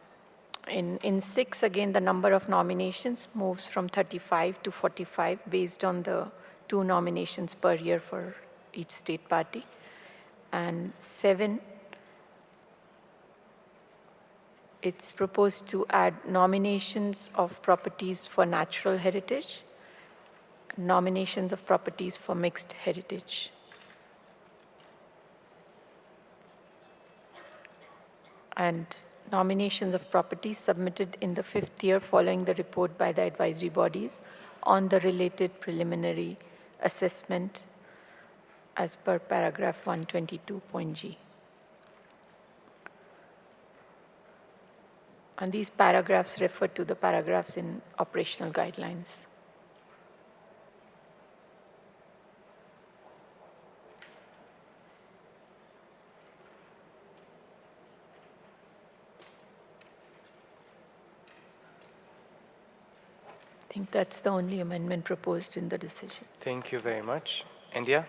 In 6, again, the number of nominations moves from 35 to 45 based on the 2 nominations per year for each state party. And 7, it's proposed to add nominations of properties for natural heritage, nominations of properties for mixed heritage. And nominations of properties submitted in the 5th year following the report by the advisory bodies on the related preliminary assessment as per paragraph 122.g. And these paragraphs refer to the paragraphs in operational guidelines. I think that's the only amendment proposed in the decision. Thank you very much. India?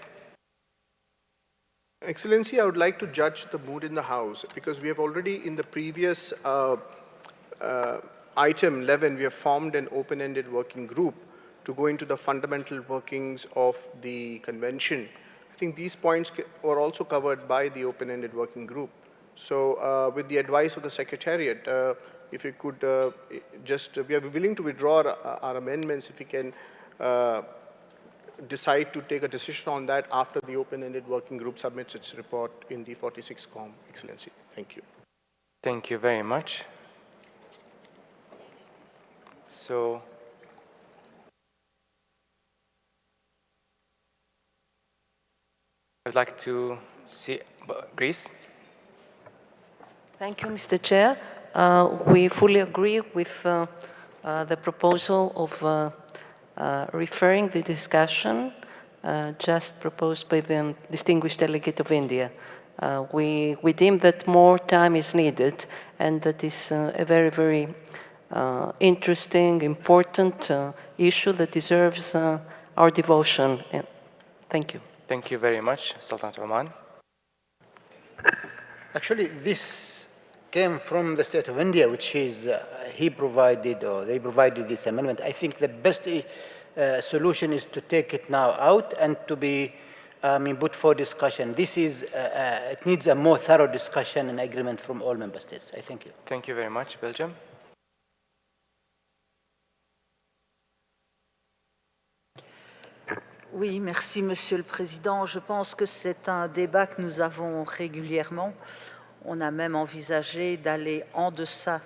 Excellency, I would like to judge the mood in the House because we have already in the previous item 11, we have formed an open-ended working group to go into the fundamental workings of the convention. I think these points were also covered by the open-ended working group. So with the advice of the Secretariat, if you could we are willing to withdraw our amendments if we can decide to take a decision on that after the open-ended working group submits its report in the 46th COM, Excellency. Thank you. Thank you very much. So, I'd like to see Greece. Thank you, Mr. Chair. We fully agree with the proposal of referring the discussion just proposed by the distinguished delegate of India. We deem that more time is needed, and that is a very, very interesting, important issue that deserves our devotion. Thank you. Thank you very much, Sultan Oman. Actually, this came from the state of India, which is they provided this amendment. I think the best solution is to take it now out and to be put for discussion. This is it needs a more thorough discussion and agreement from all member states. I thank you. Thank you very much, Belgium. Oui, merci Monsieur le Président. Je pense que c'est un débat que nous avons régulièrement. On a même envisagé d'aller en deçà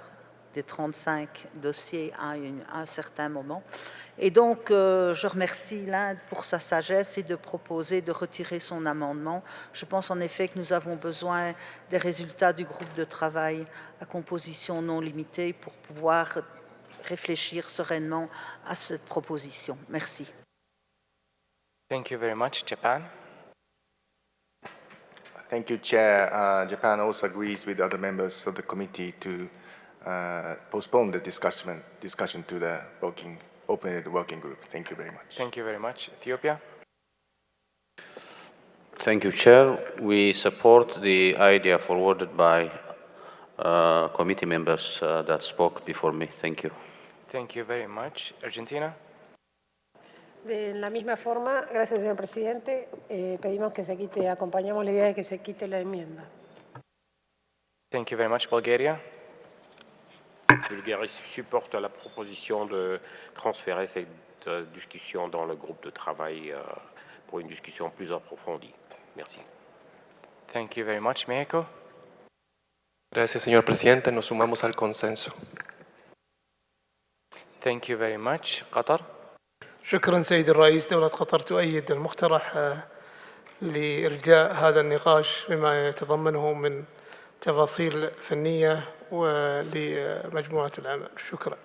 des 35 dossiers à un certain moment. Et donc, je remercie l'Inde pour sa sagesse et de proposer de retirer son amendement. Je pense en effet que nous avons besoin des résultats du groupe de travail à composition non limitée pour pouvoir réfléchir sereinement à cette proposition. Merci. Thank you very much. Japan. Thank you, Chair. Japan also agrees with other members of the committee to postpone the discussion to the open working group. Thank you very much. Thank you very much. Ethiopia. Thank you, Chair. We support the idea forwarded by committee members that spoke before me. Thank you. Thank you very much. Argentina. De la misma forma, gracias, señor presidente, pedimos que se quite, acompañamos la idea de que se quite la enmienda. Thank you very much. Bulgaria. Bulgarie supporte la proposition de transférer cette discussion dans le groupe de travail pour une discussion plus approfondie. Merci. Thank you very much. México. Gracias, señor presidente. Nos sumamos al consenso. Thank you very much. Qatar. شكرا سيد الرئيس. دولة قطر تؤيد المقترح لإرجاء هذا النقاش بما يتضمنه من تفاصيل فنية ولمجموعة العمل. شكرا.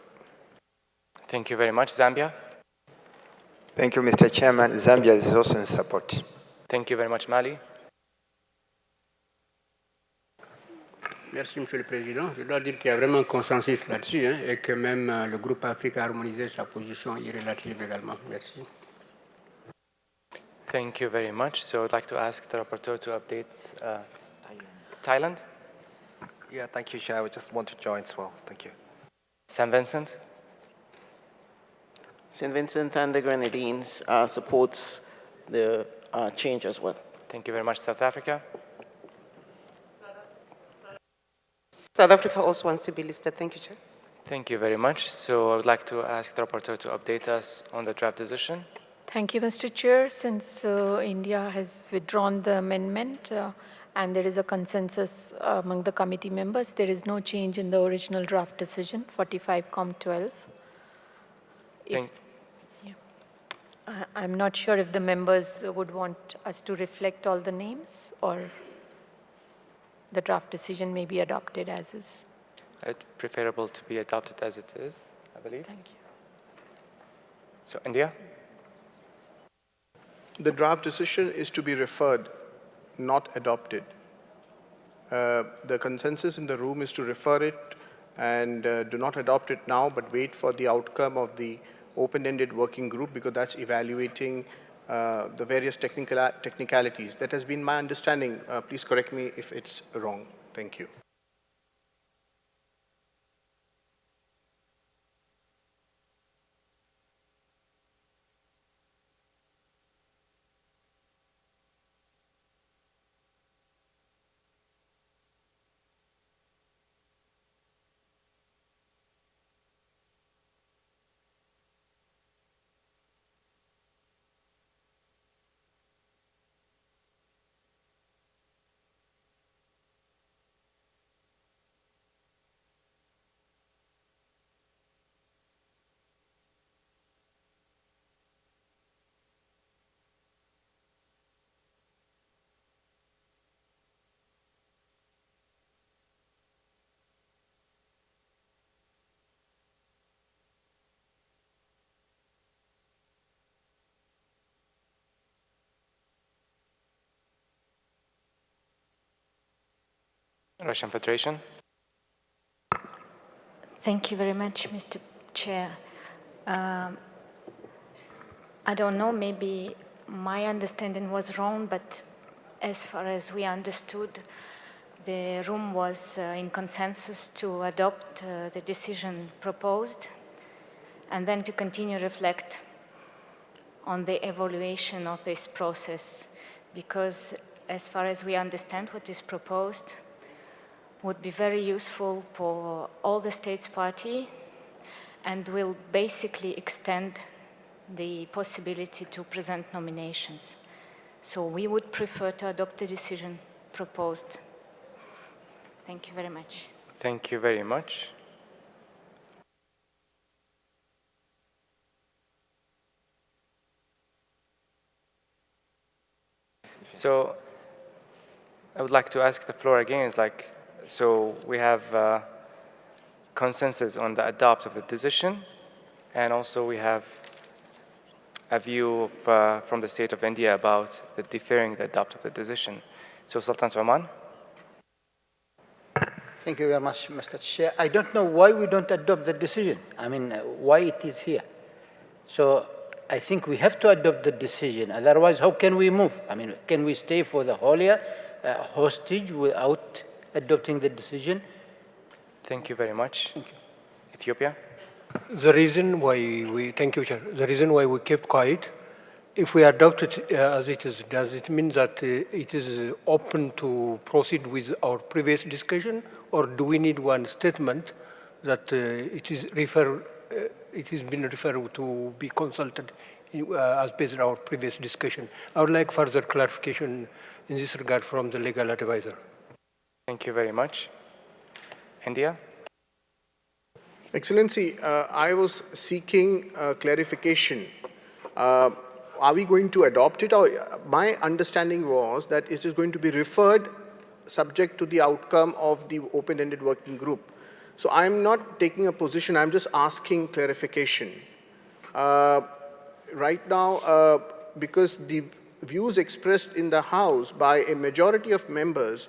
Thank you very much. Zambia. Thank you, Mr. Chairman. Zambia is also in support. Thank you very much. Mali. Merci, Monsieur le Président. Je dois dire qu'il y a vraiment un consensus là-dessus et que même le groupe Afrique a harmonisé sa position irrélative également. Merci. Thank you very much. So I'd like to ask the rapporteur to update Thailand. Yeah, thank you, Chair. I just want to join as well. Thank you. St. Vincent? St. Vincent and the Grenadines supports the change as well. Thank you very much. South Africa? South Africa also wants to be listed. Thank you, Chair. Thank you very much. So I would like to ask the rapporteur to update us on the draft decision. Thank you, Mr. Chair. Since India has withdrawn the amendment and there is a consensus among the committee members, there is no change in the original draft decision, 45-12. I'm not sure if the members would want us to reflect all the names or the draft decision may be adopted as is. It's preferable to be adopted as it is, I believe. Thank you. So, India? The draft decision is to be referred, not adopted. The consensus in the room is to refer it and do not adopt it now, but wait for the outcome of the open-ended working group, because that's evaluating the various technicalities. That has been my understanding. Please correct me if it's wrong. Thank you. Russian Federation? Thank you very much, Mr. Chair. I don't know, maybe my understanding was wrong, but as far as we understood, the room was in consensus to adopt the decision proposed and then to continue reflect on the evaluation of this process, because as far as we understand what is proposed, would be very useful for all the states party and will basically extend the possibility to present nominations. So we would prefer to adopt the decision proposed. Thank you very much. Thank you very much. So I would like to ask the floor again. It's like, so we have consensus on the adopt of the decision, and also we have a view of, from the state of India about the deferring the adopt of the decision. So Sultan Oman. Thank you very much, Mr. Chair. I don't know why we don't adopt the decision. I mean, why it is here. So I think we have to adopt the decision. Otherwise, how can we move? I mean, can we stay for the whole year hostage without adopting the decision? Thank you very much. Ethiopia. The reason why we, thank you, Chair. The reason why we kept quiet, if we adopt it as it is, does it mean that it is open to proceed with our previous discussion, or do we need one statement that it is been referred to be consulted as based on our previous discussion? I would like further clarification in this regard from the legal advisor. Thank you very much. India. Excellency, I was seeking clarification. Are we going to adopt it? Or my understanding was that it is going to be referred subject to the outcome of the open-ended working group. So I'm not taking a position, I'm just asking clarification. Right now, because the views expressed in the House by a majority of members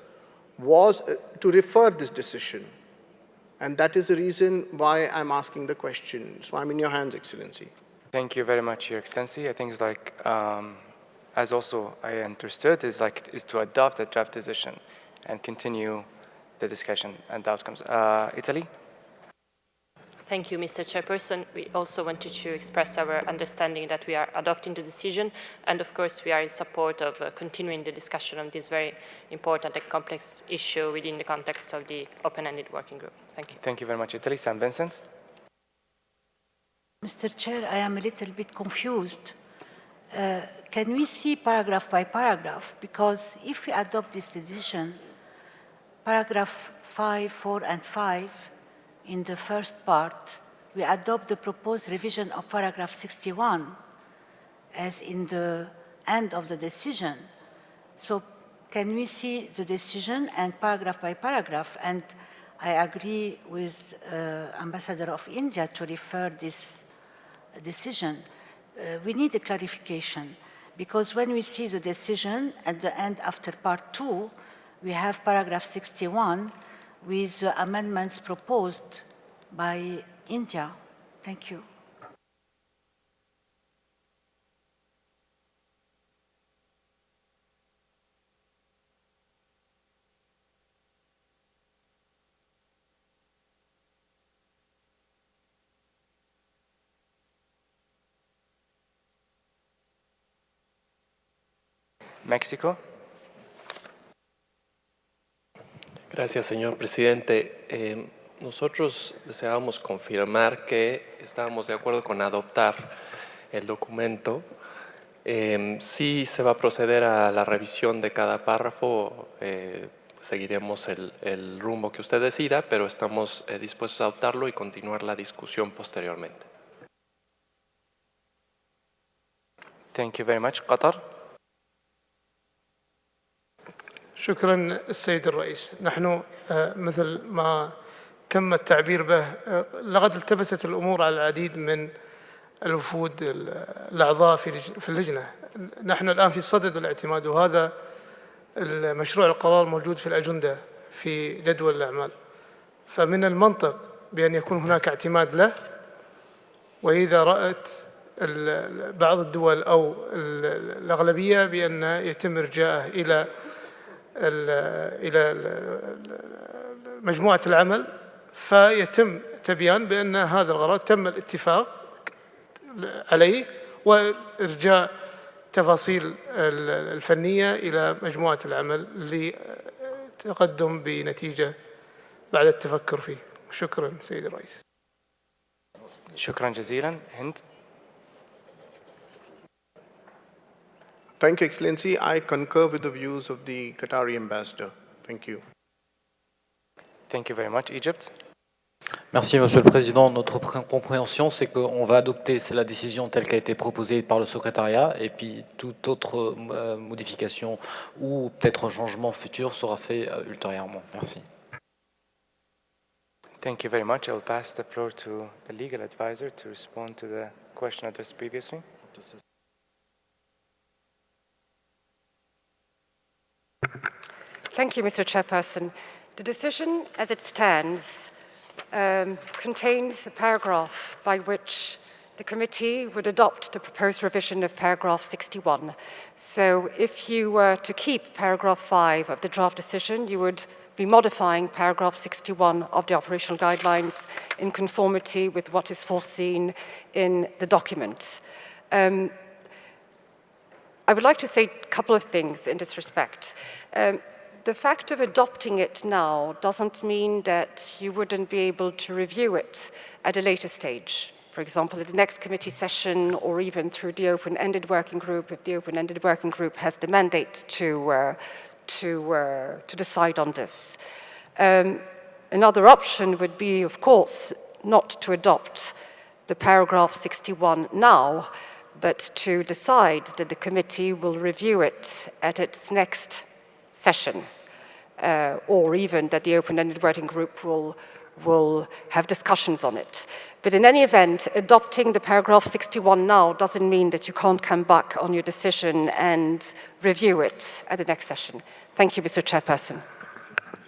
was to refer this decision. And that is the reason why I'm asking the question. So I'm in your hands, Excellency. Thank you very much, Your Excellency. I think it's like, as also I understood, is to adopt the draft decision and continue the discussion and the outcomes. Italy? Thank you, Mr. Chairperson. We also wanted to express our understanding that we are adopting the decision, and of course we are in support of continuing the discussion on this very important and complex issue within the context of the open-ended working group. Thank you. Thank you very much, Italy. St. Vincent? Mr. Chair, I am a little bit confused. Can we see paragraph by paragraph? Because if we adopt this decision, paragraph 5, 4, and 5, in the first part, we adopt the proposed revision of paragraph 61 as in the end of the decision. So can we see the decision and paragraph by paragraph? And I agree with Ambassador of India to refer this decision. We need a clarification because when we see the decision at the end after part 2, we have paragraph 61 with the amendments proposed by India. Thank you. Mexico? Gracias, señor presidente. Nosotros deseábamos confirmar que estábamos de acuerdo con adoptar el documento. Sí se va a proceder a la revisión de cada párrafo. Seguiremos el rumbo que usted decida, pero estamos dispuestos a adoptarlo y continuar la discusión posteriormente. Thank you very much. Qatar? شكرا السيد الرئيس. نحن مثل ما تم التعبير به لقد التبست الأمور على العديد من الوفود الأعضاء في اللجنة. نحن الآن في صدد الاعتماد، وهذا المشروع القرار موجود في الأجندة في جدول الأعمال، فمن المنطق بأن يكون هناك اعتماد له. وإذا رأت بعض الدول أو الأغلبية بأن يتم إرجاعه إلى مجموعة العمل، فيتم تبيان بأن هذا الغرض تم الاتفاق عليه وإرجاع تفاصيل الفنية إلى مجموعة العمل لتقدم بنتيجة بعد التفكر فيه. شكرا سيد الرئيس. شكرا جزيلا. هند. Thank you, Excellency. I concur with the views of the Qatari ambassador. Thank you. Thank you very much. Egypt. Merci, Monsieur le Président. Notre compréhension, c'est qu'on va adopter la décision telle qu'a été proposée par le secrétariat, et puis toute autre modification ou peut-être changement futur sera fait ultérieurement. Merci. Thank you very much. I'll pass the floor to the legal advisor to respond to the question addressed previously. Thank you, Mr. Chairperson. The decision, as it stands, contains a paragraph by which the committee would adopt the proposed revision of paragraph 61. So if you were to keep paragraph 5 of the draft decision, you would be modifying paragraph 61 of the operational guidelines in conformity with what is foreseen in the document. I would like to say a couple of things in this respect. The fact of adopting it now doesn't mean that you wouldn't be able to review it at a later stage. For example, at the next committee session, or even through the open-ended working group, if the open-ended working group has the mandate to decide on this. Another option would be, of course, not to adopt the paragraph 61 now, but to decide that the committee will review it at its next session, or even that the open-ended working group will have discussions on it. But in any event, adopting the paragraph 61 now doesn't mean that you can't come back on your decision and review it at the next session. Thank you, Mr. Chairperson.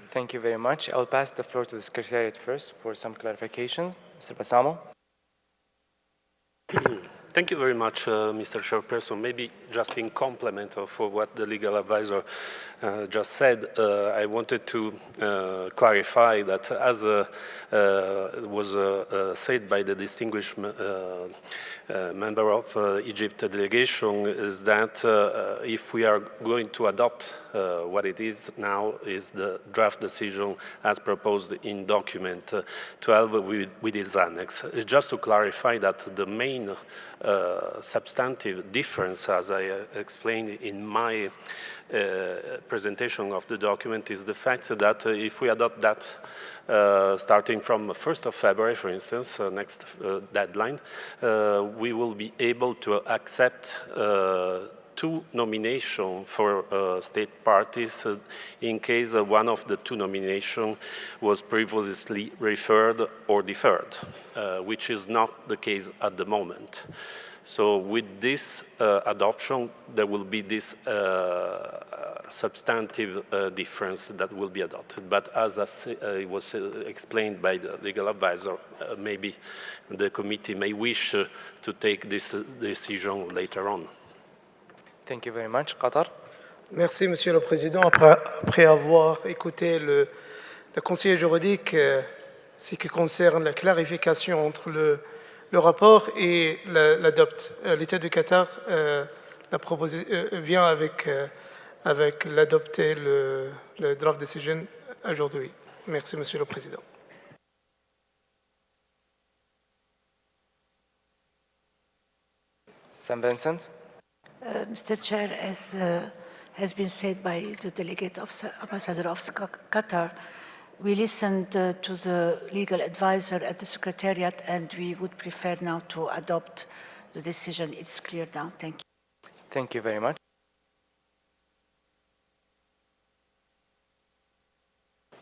Thank you very much. I'll pass the floor to the Secretariat first for some clarification. Mr. Bassamo. Thank you very much, Mr. Chairperson. Maybe just in complement of what the legal advisor just said, I wanted to clarify that, as was said by the distinguished member of Egypt delegation, is that if we are going to adopt what it is now is the draft decision as proposed in document 12 with its annex. It's just to clarify that the main substantive difference, as I explained in my presentation of the document, is the fact that if we adopt that starting from 1st of February, for instance, next deadline, we will be able to accept 2 nominations for state parties in case one of the 2 nominations was previously referred or deferred, which is not the case at the moment. So with this adoption, there will be this substantive difference that will be adopted. But as it was explained by the legal advisor, maybe the committee may wish to take this decision later on. Thank you very much. Qatar. Merci, Monsieur le Président. Après avoir écouté le conseiller juridique, ce qui concerne la clarification entre le rapport et l'État du Qatar vient avec l'adopter le draft decision aujourd'hui. Merci, Monsieur le Président. St. Vincent. Mr. Chair, as has been said by the delegate of Ambassador of Qatar, we listened to the legal advisor at the Secretariat, and we would prefer now to adopt the decision. It's clear now. Thank you. Thank you very much.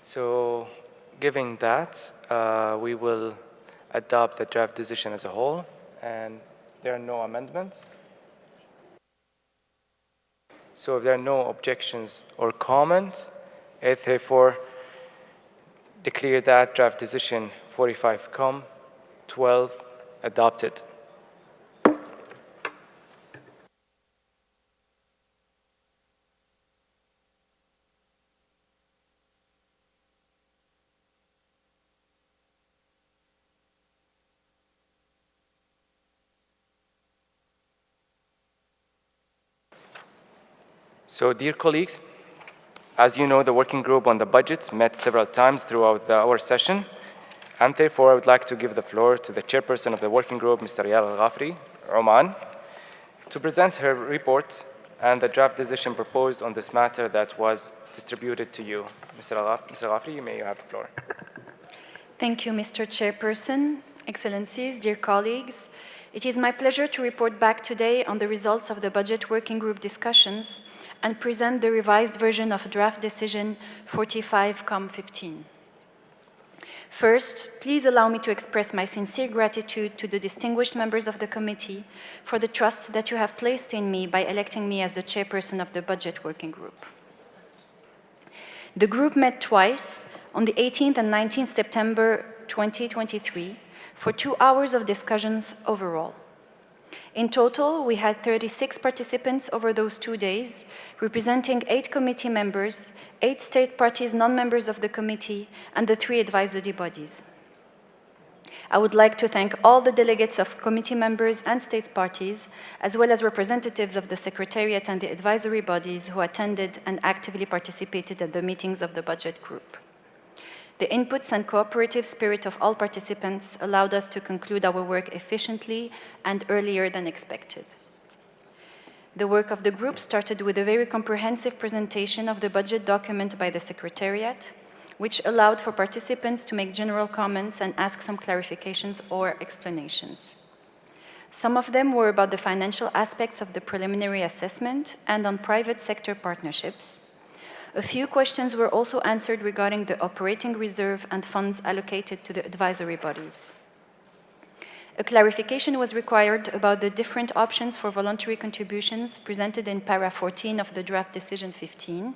So, given that, we will adopt the draft decision as a whole, and there are no amendments. So if there are no objections or comments, I therefore declare that draft decision 45-12 adopted. So, dear colleagues, as you know, the working group on the budget met several times throughout our session, and therefore I would like to give the floor to the chairperson of the working group, Mr. Riyadh Al-Ghafri, Oman, to present her report and the draft decision proposed on this matter that was distributed to you. Mr. Ghafri, you may have the floor. Thank you, Mr. Chairperson, Excellencies, dear colleagues. It is my pleasure to report back today on the results of the Budget Working Group discussions and present the revised version of draft decision 45-15. First, please allow me to express my sincere gratitude to the distinguished members of the committee for the trust that you have placed in me by electing me as the chairperson of the Budget Working Group. The group met twice, on the 18th and 19th September 2023, for 2 hours of discussions overall. In total, we had 36 participants over those 2 days, representing 8 committee members, 8 state parties non-members of the committee, and the 3 advisory bodies. I would like to thank all the delegates of committee members and state parties, as well as representatives of the Secretariat and the advisory bodies who attended and actively participated at the meetings of the budget group. The inputs and cooperative spirit of all participants allowed us to conclude our work efficiently and earlier than expected. The work of the group started with a very comprehensive presentation of the budget document by the Secretariat, which allowed for participants to make general comments and ask some clarifications or explanations. Some of them were about the financial aspects of the preliminary assessment and on private sector partnerships. A few questions were also answered regarding the operating reserve and funds allocated to the advisory bodies. A clarification was required about the different options for voluntary contributions presented in para 14 of the draft decision 15.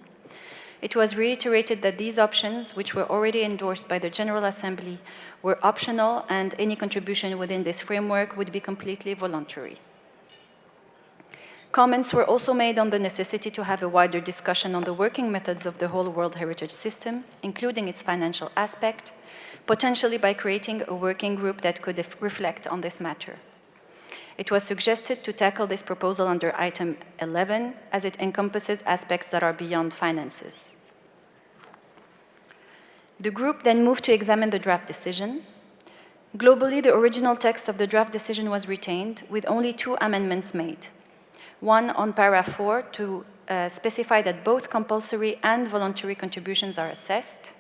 It was reiterated that these options, which were already endorsed by the General Assembly, were optional and any contribution within this framework would be completely voluntary. Comments were also made on the necessity to have a wider discussion on the working methods of the whole World Heritage System, including its financial aspect, potentially by creating a working group that could reflect on this matter. It was suggested to tackle this proposal under item 11, as it encompasses aspects that are beyond finances. The group then moved to examine the draft decision. Globally, the original text of the draft decision was retained, with only 2 amendments made. One on paragraph 4 to specify that both compulsory and voluntary contributions are assessed.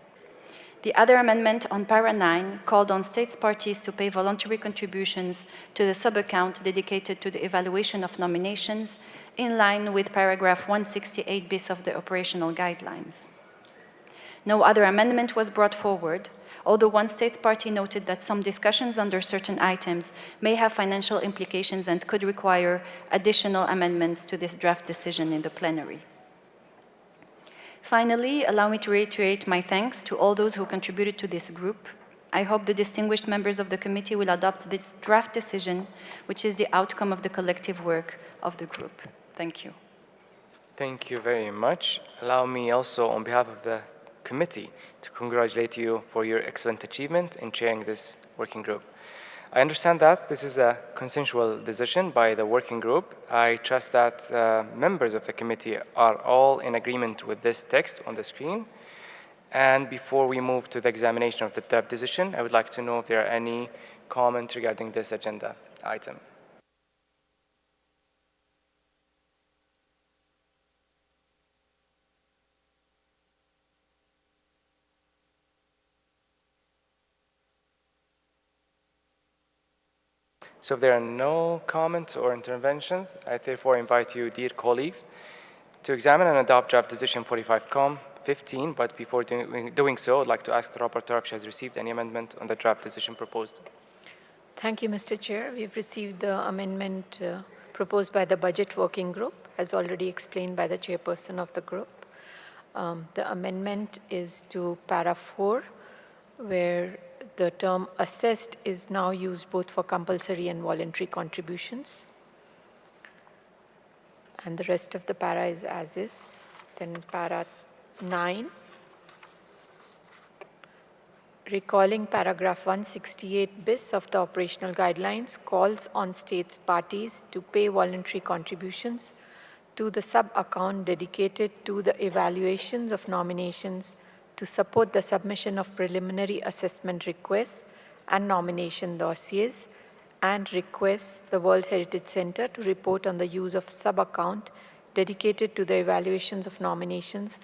The other amendment on para 9 called on states parties to pay voluntary contributions to the sub-account dedicated to the evaluation of nominations, in line with paragraph 168 bis of the operational guidelines. No other amendment was brought forward, although one states party noted that some discussions under certain items may have financial implications and could require additional amendments to this draft decision in the plenary. Finally, allow me to reiterate my thanks to all those who contributed to this group. I hope the distinguished members of the committee will adopt this draft decision, which is the outcome of the collective work of the group. Thank you. Thank you very much. Allow me also, on behalf of the committee, to congratulate you for your excellent achievement in chairing this working group. I understand that this is a consensual decision by the working group. I trust that members of the committee are all in agreement with this text on the screen. And before we move to the examination of the draft decision, I would like to know if there are any comments regarding this agenda item. So if there are no comments or interventions, I therefore invite you, dear colleagues, to examine and adopt draft decision 45-15, but before doing so, I'd like to ask the rapporteur if she has received any amendment on the draft decision proposed. Thank you, Mr. Chair. We've received the amendment proposed by the Budget Working Group, as already explained by the chairperson of the group. The amendment is to para 4, where the term assessed is now used both for compulsory and voluntary contributions. And the rest of the para is as is. Then para 9, recalling paragraph 168 bis of the operational guidelines, calls on states parties to pay voluntary contributions to the sub-account dedicated to the evaluations of nominations to support the submission of preliminary assessment requests and nomination dossiers, and requests the World Heritage Center to report on the use of sub-account dedicated to the evaluations of nominations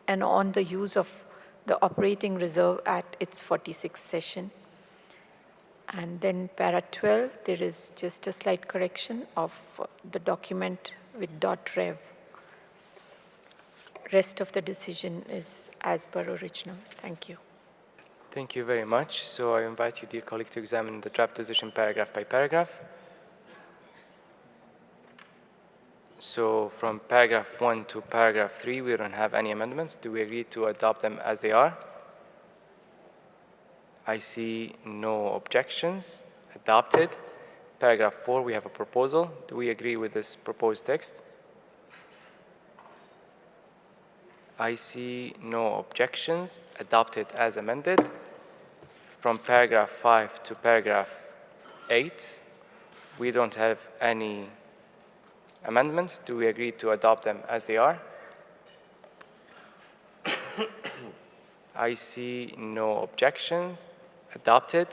and on the use of the operating reserve at its 46th session. And then para 12, there is just a slight correction of the document with .rev. Rest of the decision is as per original. Thank you. Thank you very much. So I invite you, dear colleague, to examine the draft decision paragraph by paragraph. So from paragraph 1 to paragraph 3, we don't have any amendments. Do we agree to adopt them as they are? I see no objections. Adopted. Paragraph 4, we have a proposal. Do we agree with this proposed text? I see no objections. Adopted as amended. From paragraph 5 to paragraph 8, we don't have any amendments. Do we agree to adopt them as they are? I see no objections. Adopted.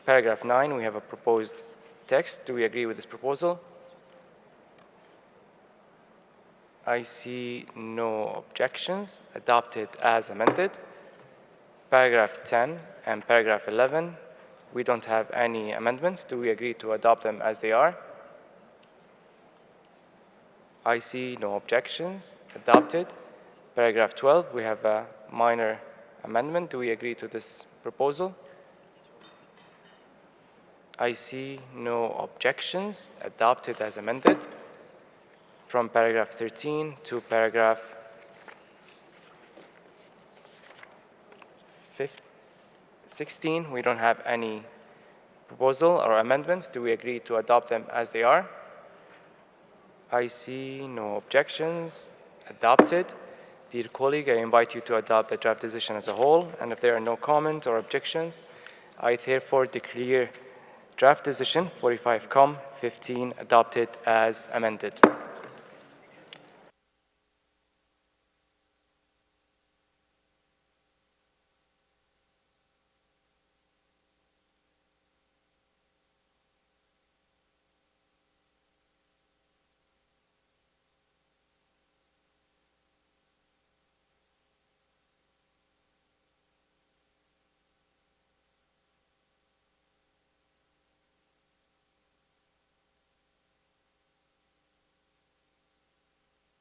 Paragraph 9, we have a proposed text. Do we agree with this proposal? I see no objections. Adopted as amended. Paragraph 10 and paragraph 11, we don't have any amendments. Do we agree to adopt them as they are? I see no objections. Adopted. Paragraph 12, we have a minor amendment. Do we agree to this proposal? I see no objections. Adopted as amended. From paragraph 13 to paragraph 16, we don't have any proposal or amendment. Do we agree to adopt them as they are? I see no objections. Adopted. Dear colleague, I invite you to adopt the draft decision as a whole, and if there are no comments or objections, I therefore declare draft decision 45-15 adopted as amended.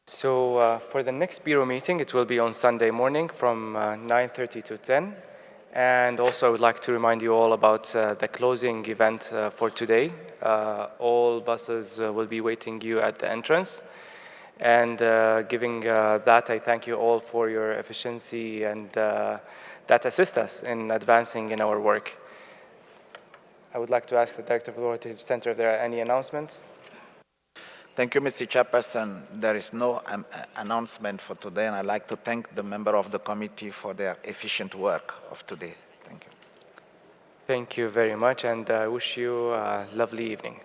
So for the next Bureau meeting, it will be on Sunday morning from 9:30 to 10. And also I would like to remind you all about the closing event for today. All buses will be waiting you at the entrance. And giving that, I thank you all for your efficiency and that assist us in advancing in our work. I would like to ask the Director of the Authority Center if there are any announcements. Thank you, Mr. Chairperson. There is no announcement for today, and I'd like to thank the member of the committee for their efficient work of today. Thank you. Thank you very much, and I wish you a lovely evening.